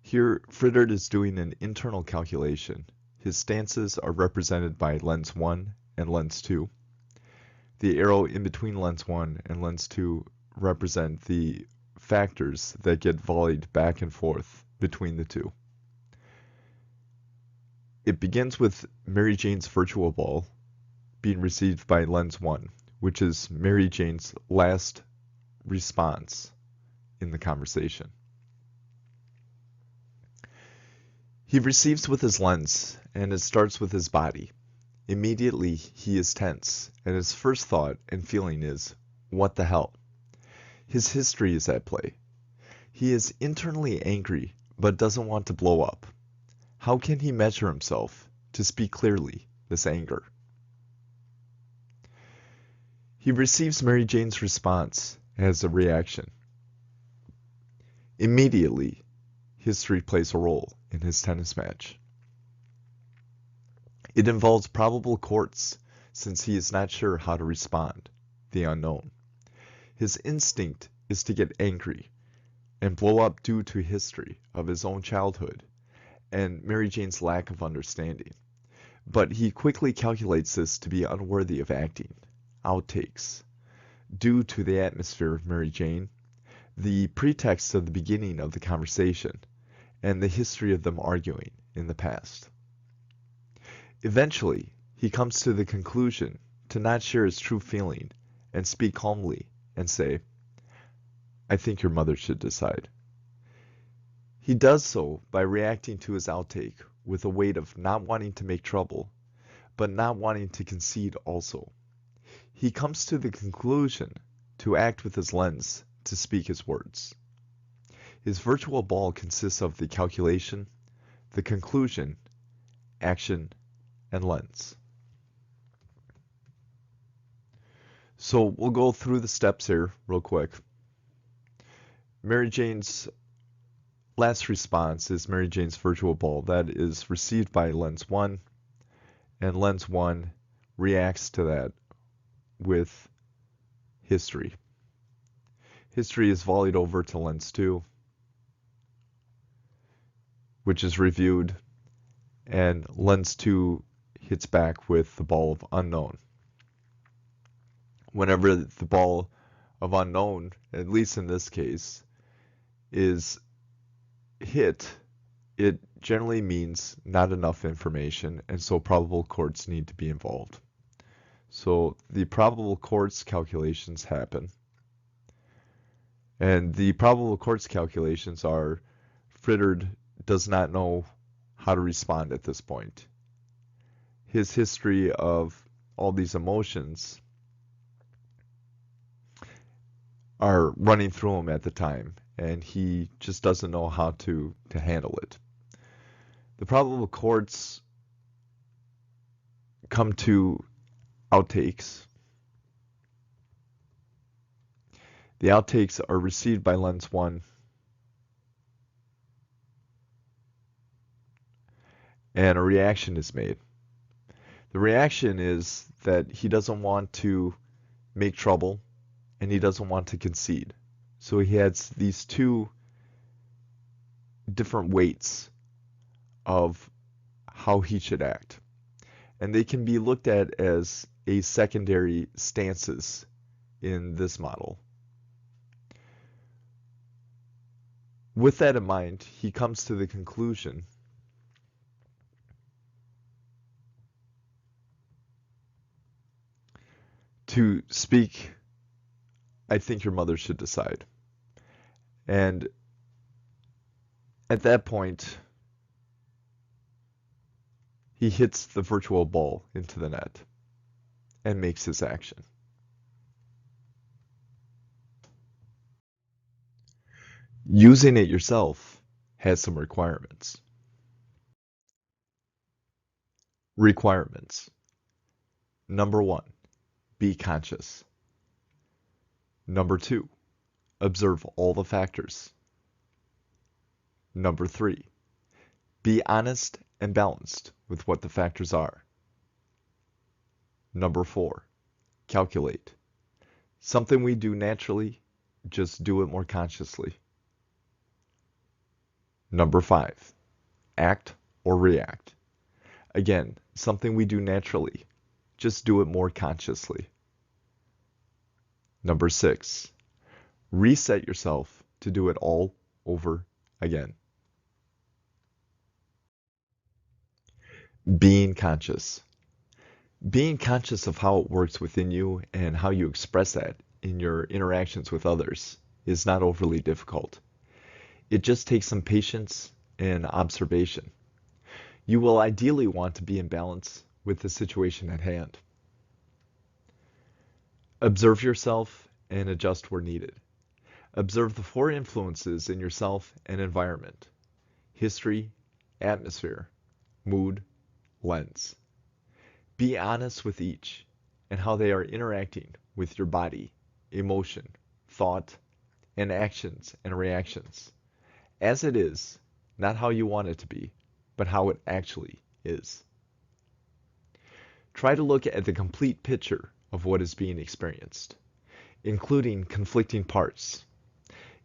Here, Frittard is doing an internal calculation. His stances are represented by lens 1 and lens 2. The arrow in between lens 1 and lens 2 represent the factors that get volleyed back and forth between the two. It begins with Mary Jane's virtual ball being received by lens 1, which is Mary Jane's last response in the conversation. He receives with his lens, and it starts with his body. Immediately, he is tense, and his first thought and feeling is, what the hell? His history is at play. He is internally angry, but doesn't want to blow up. How can he measure himself to speak clearly this anger? He receives Mary Jane's response as a reaction. Immediately, history plays a role in his tennis match. It involves probable courts, since he is not sure how to respond, the unknown. His instinct is to get angry and blow up due to history of his own childhood and Mary Jane's lack of understanding. But he quickly calculates this to be unworthy of acting, outtakes, due to the atmosphere of Mary Jane, the pretext of the beginning of the conversation, and the history of them arguing in the past. Eventually, he comes to the conclusion to not share his true feeling and speak calmly and say, I think your mother should decide. He does so by reacting to his outtake with a weight of not wanting to make trouble, but not wanting to concede also. He comes to the conclusion to act with his lens to speak his words. His virtual ball consists of the calculation, the conclusion, action, and lens. So we'll go through the steps here real quick. Mary Jane's last response is Mary Jane's virtual ball that is received by lens 1, and lens 1 reacts to that with history. History is volleyed over to lens 2, which is reviewed, and lens 2 hits back with the ball of unknown. Whenever the ball of unknown, at least in this case, is hit, it generally means not enough information, and so probable courts need to be involved. So the probable courts calculations happen. And the probable courts calculations are Frittard does not know how to respond at this point. His history of all these emotions are running through him at the time, and he just doesn't know how to handle it. The probable courts come to outtakes. The outtakes are received by lens 1, and a reaction is made. The reaction is that he doesn't want to make trouble, and he doesn't want to concede. So he has these two different weights of how he should act. And they can be looked at as a secondary stances in this model. With that in mind, he comes to the conclusion to speak, I think your mother should decide. And at that point, he hits the virtual ball into the net and makes his action. Using it yourself has some requirements. Requirements. Number 1, be conscious. Number 2, observe all the factors. Number 3, be honest and balanced with what the factors are. Number 4, calculate. Something we do naturally, just do it more consciously. Number 5, act or react. Again, something we do naturally, just do it more consciously. Number 6, reset yourself to do it all over again. Being conscious. Being conscious of how it works within you and how you express that in your interactions with others is not overly difficult. It just takes some patience and observation. You will ideally want to be in balance with the situation at hand. Observe yourself and adjust where needed. Observe the 4 influences in yourself and environment: history, atmosphere, mood, lens. Be honest with each and how they are interacting with your body, emotion, thought, and actions and reactions. As it is, not how you want it to be, but how it actually is. Try to look at the complete picture of what is being experienced, including conflicting parts.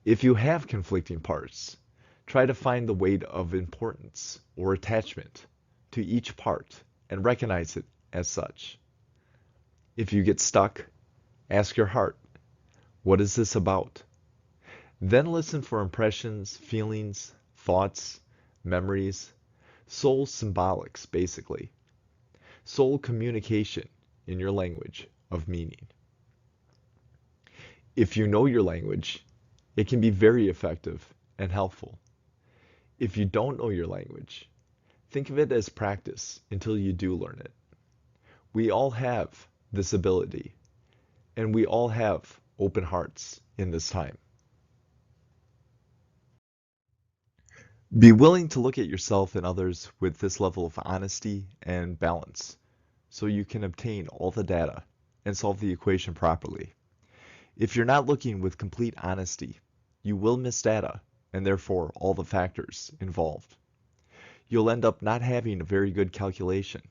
If you have conflicting parts, try to find the weight of importance or attachment to each part and recognize it as such. If you get stuck, ask your heart, what is this about? Then listen for impressions, feelings, thoughts, memories, soul symbolics, basically. Soul communication in your language of meaning. If you know your language, it can be very effective and helpful. If you don't know your language, think of it as practice until you do learn it. We all have this ability, and we all have open hearts in this time. Be willing to look at yourself and others with this level of honesty and balance so you can obtain all the data and solve the equation properly. If you're not looking with complete honesty, you will miss data and therefore all the factors involved. You'll end up not having a very good calculation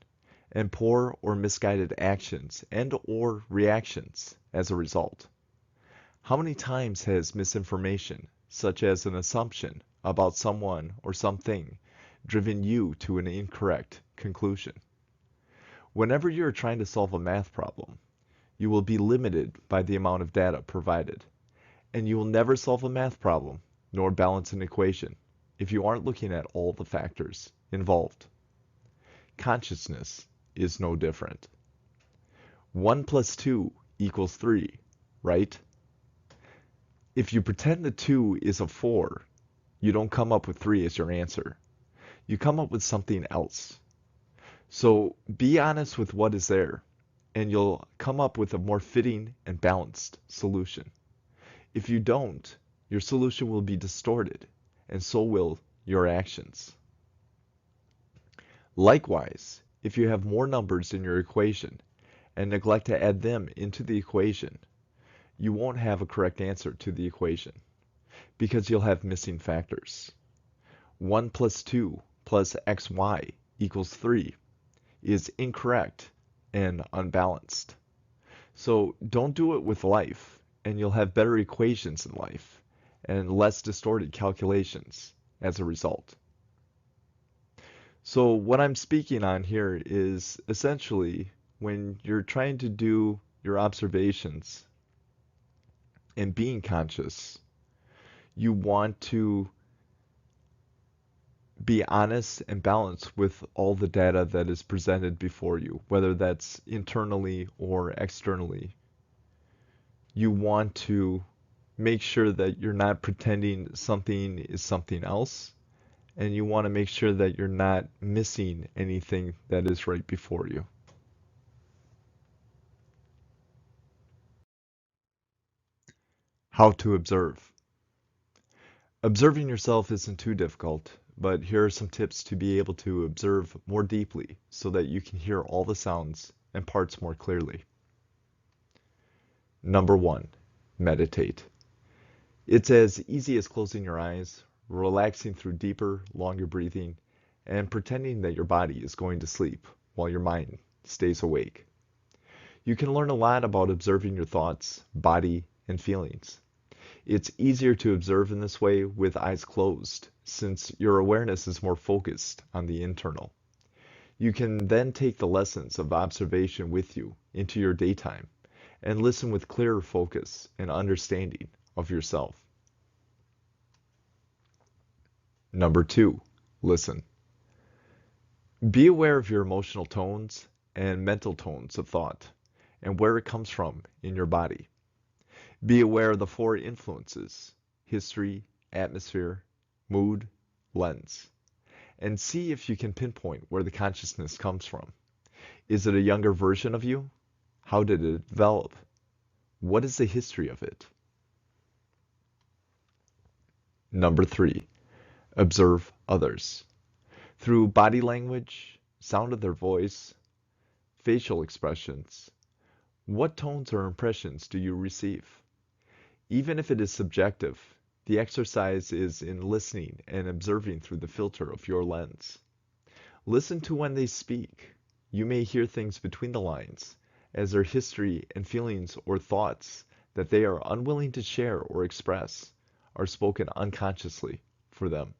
and poor or misguided actions and or reactions as a result. How many times has misinformation, such as an assumption about someone or something, driven you to an incorrect conclusion? Whenever you're trying to solve a math problem, you will be limited by the amount of data provided, and you will never solve a math problem nor balance an equation if you aren't looking at all the factors involved. Consciousness is no different. 1 plus 2 equals 3, right? If you pretend that 2 is a 4, you don't come up with 3 as your answer. You come up with something else. So be honest with what is there, and you'll come up with a more fitting and balanced solution. If you don't, your solution will be distorted, and so will your actions. Likewise, if you have more numbers in your equation and neglect to add them into the equation, you won't have a correct answer to the equation because you'll have missing factors. 1 plus 2 plus xy equals 3 is incorrect and unbalanced. So don't do it with life, and you'll have better equations in life and less distorted calculations as a result. So what I'm speaking on here is essentially when you're trying to do your observations and being conscious, you want to be honest and balanced with all the data that is presented before you, whether that's internally or externally. You want to make sure that you're not pretending something is something else, and you want to make sure that you're not missing anything that is right before you. How to observe. Observing yourself isn't too difficult, but here are some tips to be able to observe more deeply so that you can hear all the sounds and parts more clearly. Number 1, meditate. It's as easy as closing your eyes, relaxing through deeper, longer breathing, and pretending that your body is going to sleep while your mind stays awake. You can learn a lot about observing your thoughts, body, and feelings. It's easier to observe in this way with eyes closed, since your awareness is more focused on the internal. You can then take the lessons of observation with you into your daytime and listen with clearer focus and understanding of yourself. Number 2, listen. Be aware of your emotional tones and mental tones of thought and where it comes from in your body. Be aware of the 4 influences: history, atmosphere, mood, lens, and see if you can pinpoint where the consciousness comes from. Is it a younger version of you? How did it develop? What is the history of it? Number 3, observe others. Through body language, sound of their voice, facial expressions, what tones or impressions do you receive? Even if it is subjective, the exercise is in listening and observing through the filter of your lens. Listen to when they speak. You may hear things between the lines, as their history and feelings or thoughts that they are unwilling to share or express are spoken unconsciously for them.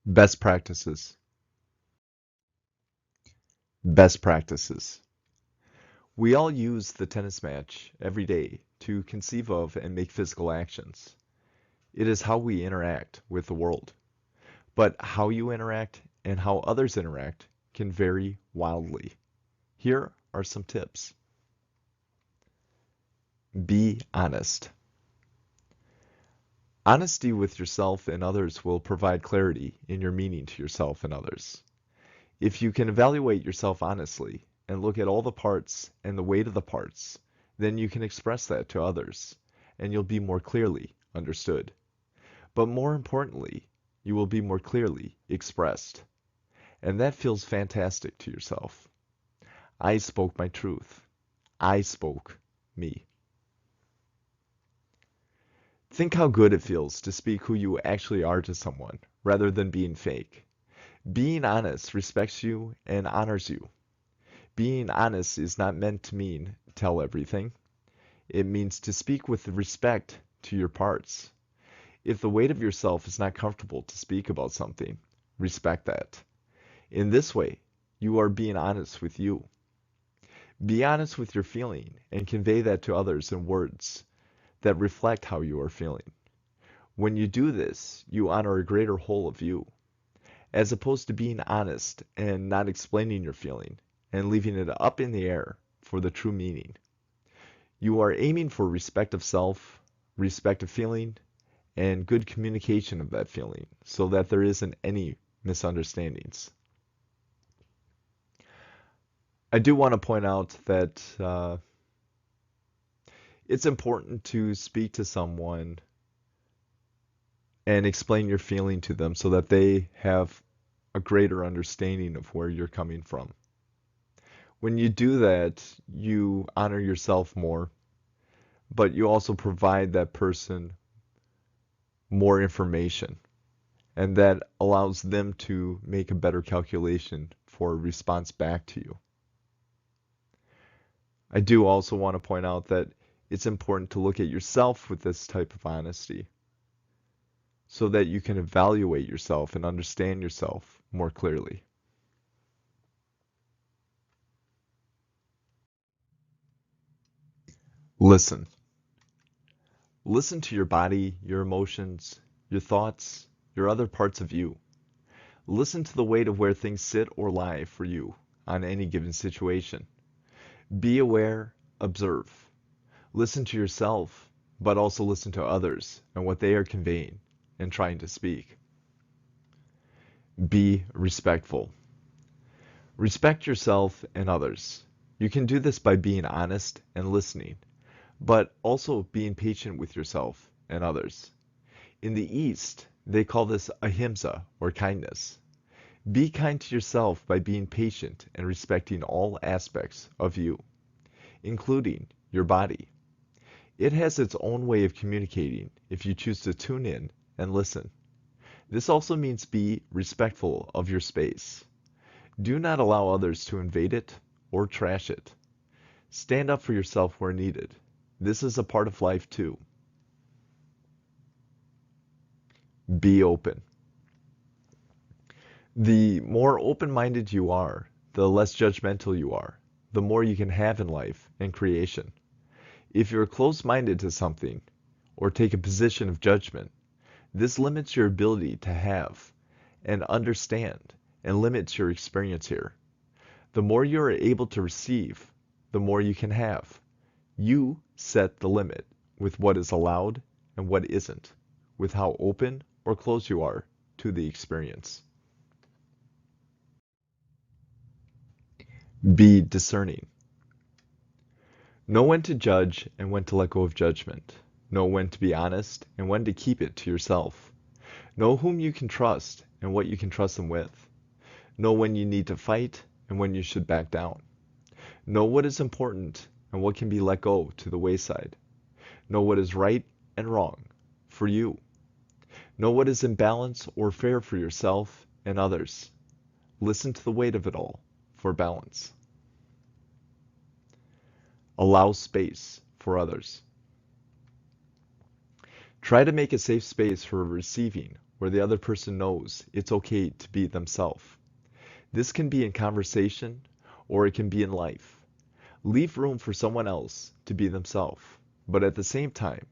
Best practices. Best practices. We all use the tennis match every day to conceive of and make physical actions. It is how we interact with the world. But how you interact and how others interact can vary wildly. Here are some tips. Be honest. Honesty with yourself and others will provide clarity in your meaning to yourself and others. If you can evaluate yourself honestly and look at all the parts and the weight of the parts, then you can express that to others, and you'll be more clearly understood. But more importantly, you will be more clearly expressed. And that feels fantastic to yourself. I spoke my truth. I spoke me. Think how good it feels to speak who you actually are to someone, rather than being fake. Being honest respects you and honors you. Being honest is not meant to mean tell everything. It means to speak with respect to your parts. If the weight of yourself is not comfortable to speak about something, respect that. In this way, you are being honest with you. Be honest with your feeling and convey that to others in words that reflect how you are feeling. When you do this, you honor a greater whole of you, as opposed to being honest and not explaining your feeling and leaving it up in the air for the true meaning. You are aiming for respect of self, respect of feeling, and good communication of that feeling so that there isn't any misunderstandings. I do want to point out that it's important to speak to someone and explain your feeling to them so that they have a greater understanding of where you're coming from. When you do that, you honor yourself more, but you also provide that person more information, and that allows them to make a better calculation for a response back to you. I do also want to point out that it's important to look at yourself with this type of honesty so that you can evaluate yourself and understand yourself more clearly. Listen. Listen to your body, your emotions, your thoughts, your other parts of you. Listen to the weight of where things sit or lie for you on any given situation. Be aware, observe. Listen to yourself, but also listen to others and what they are conveying and trying to speak. Be respectful. Respect yourself and others. You can do this by being honest and listening, but also being patient with yourself and others. In the East, they call this ahimsa, or kindness. Be kind to yourself by being patient and respecting all aspects of you, including your body. It has its own way of communicating if you choose to tune in and listen. This also means be respectful of your space. Do not allow others to invade it or trash it. Stand up for yourself where needed. This is a part of life too. Be open. The more open-minded you are, the less judgmental you are, the more you can have in life and creation. If you're closed-minded to something or take a position of judgment, this limits your ability to have and understand and limits your experience here. The more you are able to receive, the more you can have. You set the limit with what is allowed and what isn't, with how open or closed you are to the experience. Be discerning. Know when to judge and when to let go of judgment. Know when to be honest and when to keep it to yourself. Know whom you can trust and what you can trust them with. Know when you need to fight and when you should back down. Know what is important and what can be let go to the wayside. Know what is right and wrong for you. Know what is in balance or fair for yourself and others. Listen to the weight of it all for balance. Allow space for others. Try to make a safe space for receiving where the other person knows it's okay to be themselves. This can be in conversation or it can be in life. Leave room for someone else to be themselves, but at the same time,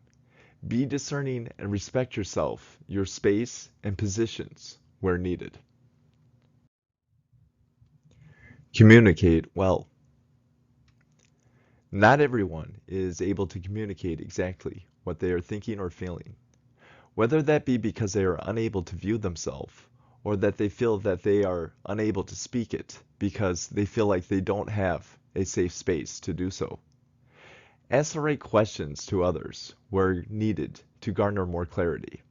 be discerning and respect yourself, your space, and positions where needed. Communicate well. Not everyone is able to communicate exactly what they are thinking or feeling, whether that be because they are unable to view themselves or that they feel that they are unable to speak it because they feel like they don't have a safe space to do so. Ask the right questions to others where needed to garner more clarity.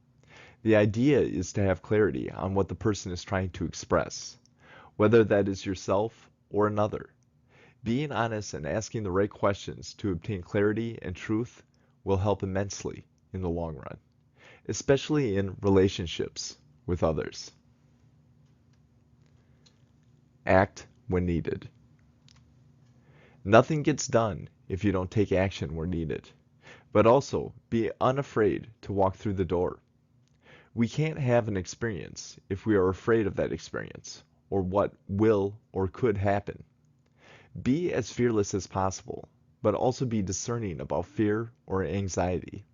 The idea is to have clarity on what the person is trying to express, whether that is yourself or another. Being honest and asking the right questions to obtain clarity and truth will help immensely in the long run, especially in relationships with others. Act when needed. Nothing gets done if you don't take action where needed, but also be unafraid to walk through the door. We can't have an experience if we are afraid of that experience or what will or could happen. Be as fearless as possible, but also be discerning about fear or anxiety.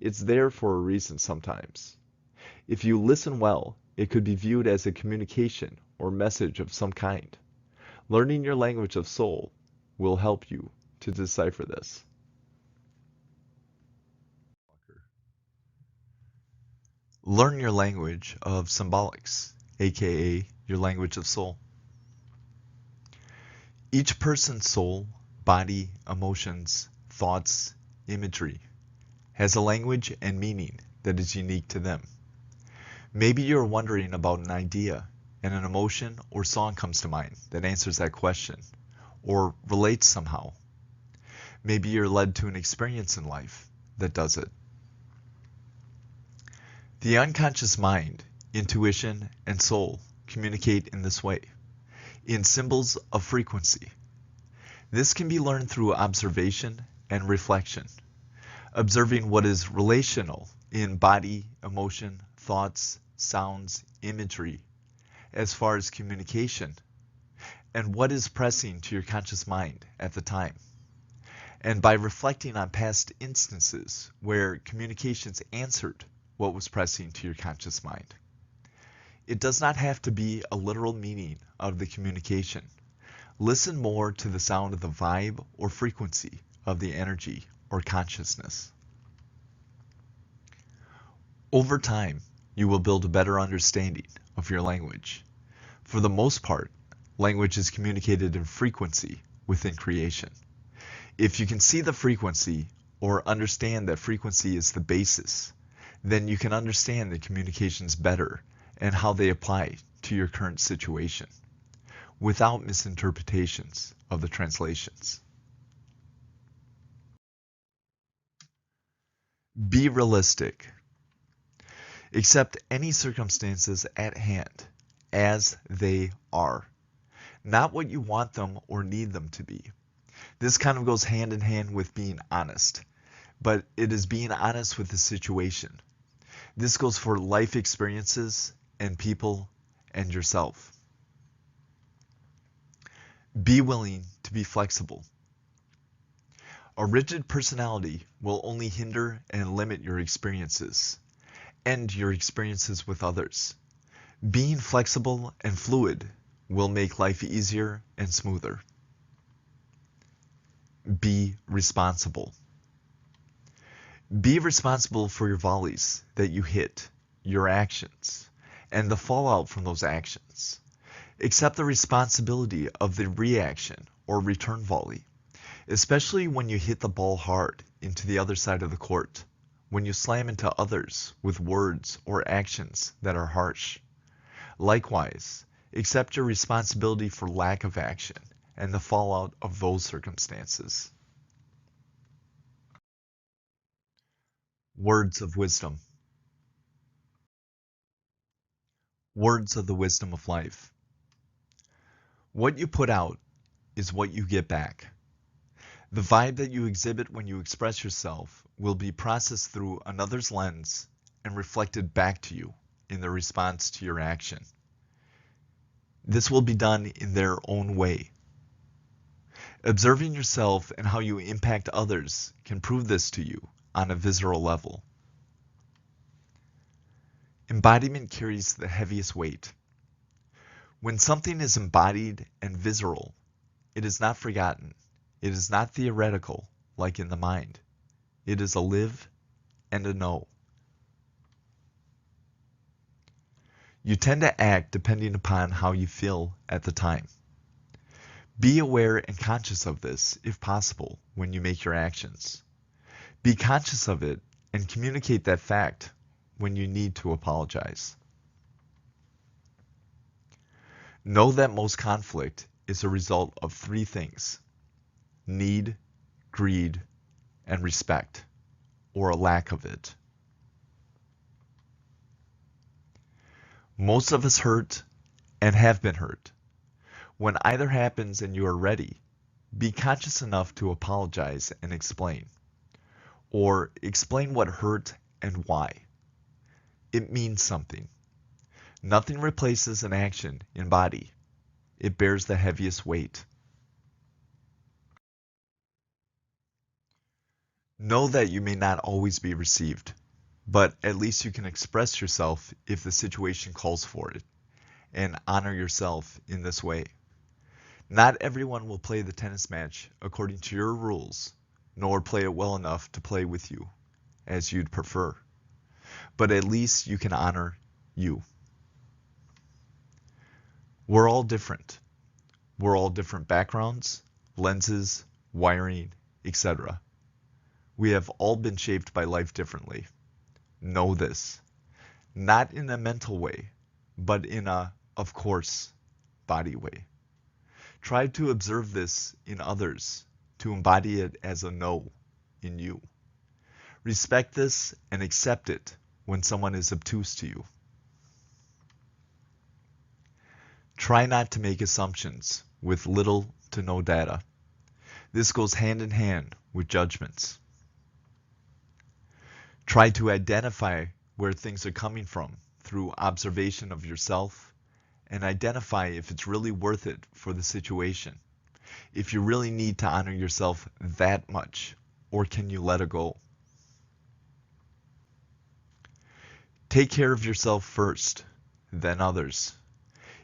It's there for a reason sometimes. If you listen well, it could be viewed as a communication or message of some kind. Learning your language of soul will help you to decipher this. Learn your language of symbolics, aka your language of soul. Each person's soul, body, emotions, thoughts, imagery has a language and meaning that is unique to them. Maybe you're wondering about an idea and an emotion or song comes to mind that answers that question or relates somehow. Maybe you're led to an experience in life that does it. The unconscious mind, intuition, and soul communicate in this way, in symbols of frequency. This can be learned through observation and reflection, observing what is relational in body, emotion, thoughts, sounds, imagery, as far as communication, and what is pressing to your conscious mind at the time. And by reflecting on past instances where communications answered what was pressing to your conscious mind. It does not have to be a literal meaning of the communication. Listen more to the sound of the vibe or frequency of the energy or consciousness. Over time, you will build a better understanding of your language. For the most part, language is communicated in frequency within creation. If you can see the frequency or understand that frequency is the basis, then you can understand the communications better and how they apply to your current situation without misinterpretations of the translations. Be realistic. Accept any circumstances at hand as they are, not what you want them or need them to be. This kind of goes hand in hand with being honest, but it is being honest with the situation. This goes for life experiences and people and yourself. Be willing to be flexible. A rigid personality will only hinder and limit your experiences and your experiences with others. Being flexible and fluid will make life easier and smoother. Be responsible. Be responsible for your volleys that you hit, your actions, and the fallout from those actions. Accept the responsibility of the reaction or return volley, especially when you hit the ball hard into the other side of the court, when you slam into others with words or actions that are harsh. Likewise, accept your responsibility for lack of action and the fallout of those circumstances. Words of wisdom. Words of the wisdom of life. What you put out is what you get back. The vibe that you exhibit when you express yourself will be processed through another's lens and reflected back to you in the response to your action. This will be done in their own way. Observing yourself and how you impact others can prove this to you on a visceral level. Embodiment carries the heaviest weight. When something is embodied and visceral, it is not forgotten. It is not theoretical, like in the mind. It is a live and a know. You tend to act depending upon how you feel at the time. Be aware and conscious of this, if possible, when you make your actions. Be conscious of it and communicate that fact when you need to apologize. Know that most conflict is a result of three things: need, greed, and respect, or a lack of it. Most of us hurt and have been hurt. When either happens and you are ready, be conscious enough to apologize and explain. Or explain what hurt and why. It means something. Nothing replaces an action in body. It bears the heaviest weight. Know that you may not always be received, but at least you can express yourself if the situation calls for it, and honor yourself in this way. Not everyone will play the tennis match according to your rules, nor play it well enough to play with you, as you'd prefer. But at least you can honor you. We're all different. We're all different backgrounds, lenses, wiring, etc. We have all been shaped by life differently. Know this. Not in a mental way, but in a, of course, body way. Try to observe this in others, to embody it as a no in you. Respect this and accept it when someone is obtuse to you. Try not to make assumptions with little to no data. This goes hand in hand with judgments. Try to identify where things are coming from through observation of yourself, and identify if it's really worth it for the situation. If you really need to honor yourself that much, or can you let it go? Take care of yourself first, then others.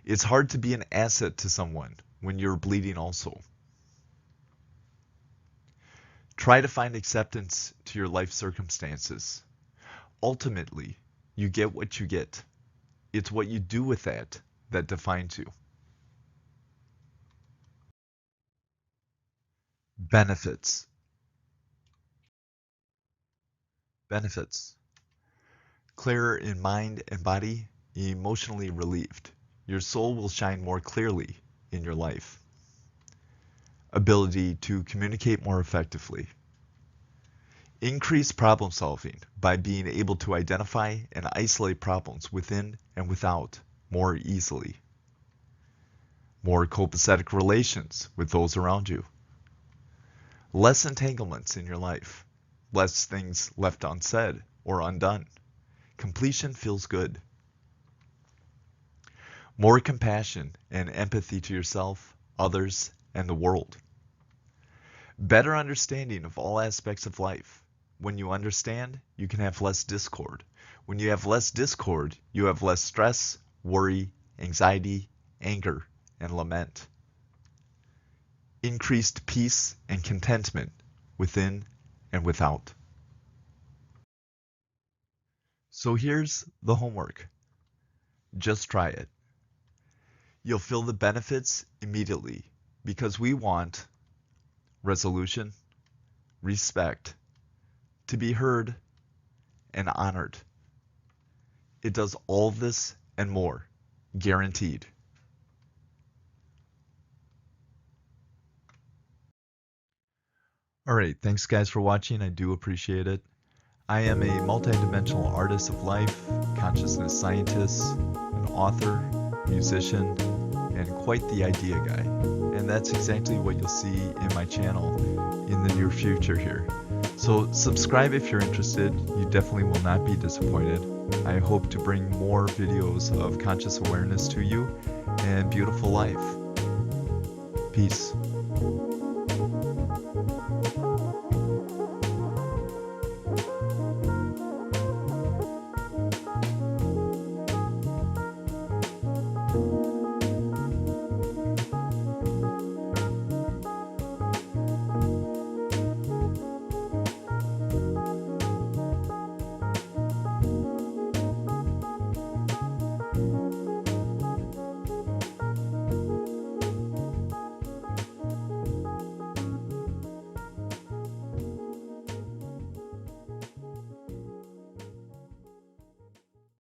It's hard to be an asset to someone when you're bleeding also. Try to find acceptance to your life circumstances. Ultimately, you get what you get. It's what you do with that that defines you. Benefits. Benefits: clearer in mind and body, emotionally relieved. Your soul will shine more clearly in your life. Ability to communicate more effectively. Increase problem solving by being able to identify and isolate problems within and without more easily. More copacetic relations with those around you. Less entanglements in your life. Less things left unsaid or undone. Completion feels good. More compassion and empathy to yourself, others, and the world. Better understanding of all aspects of life. When you understand, you can have less discord. When you have less discord, you have less stress, worry, anxiety, anger, and lament. Increased peace and contentment within and without. So here's the homework. Just try it. You'll feel the benefits immediately because we want resolution, respect, to be heard and honored. It does all this and more, guaranteed. All right, thanks guys for watching. I do appreciate it. I am a multidimensional artist of life, consciousness scientist, an author, musician, and quite the idea guy. And that's exactly what you'll see in my channel in the near future here. So subscribe if you're interested. You definitely will not be disappointed. I hope to bring more videos of conscious awareness to you and beautiful life. Peace.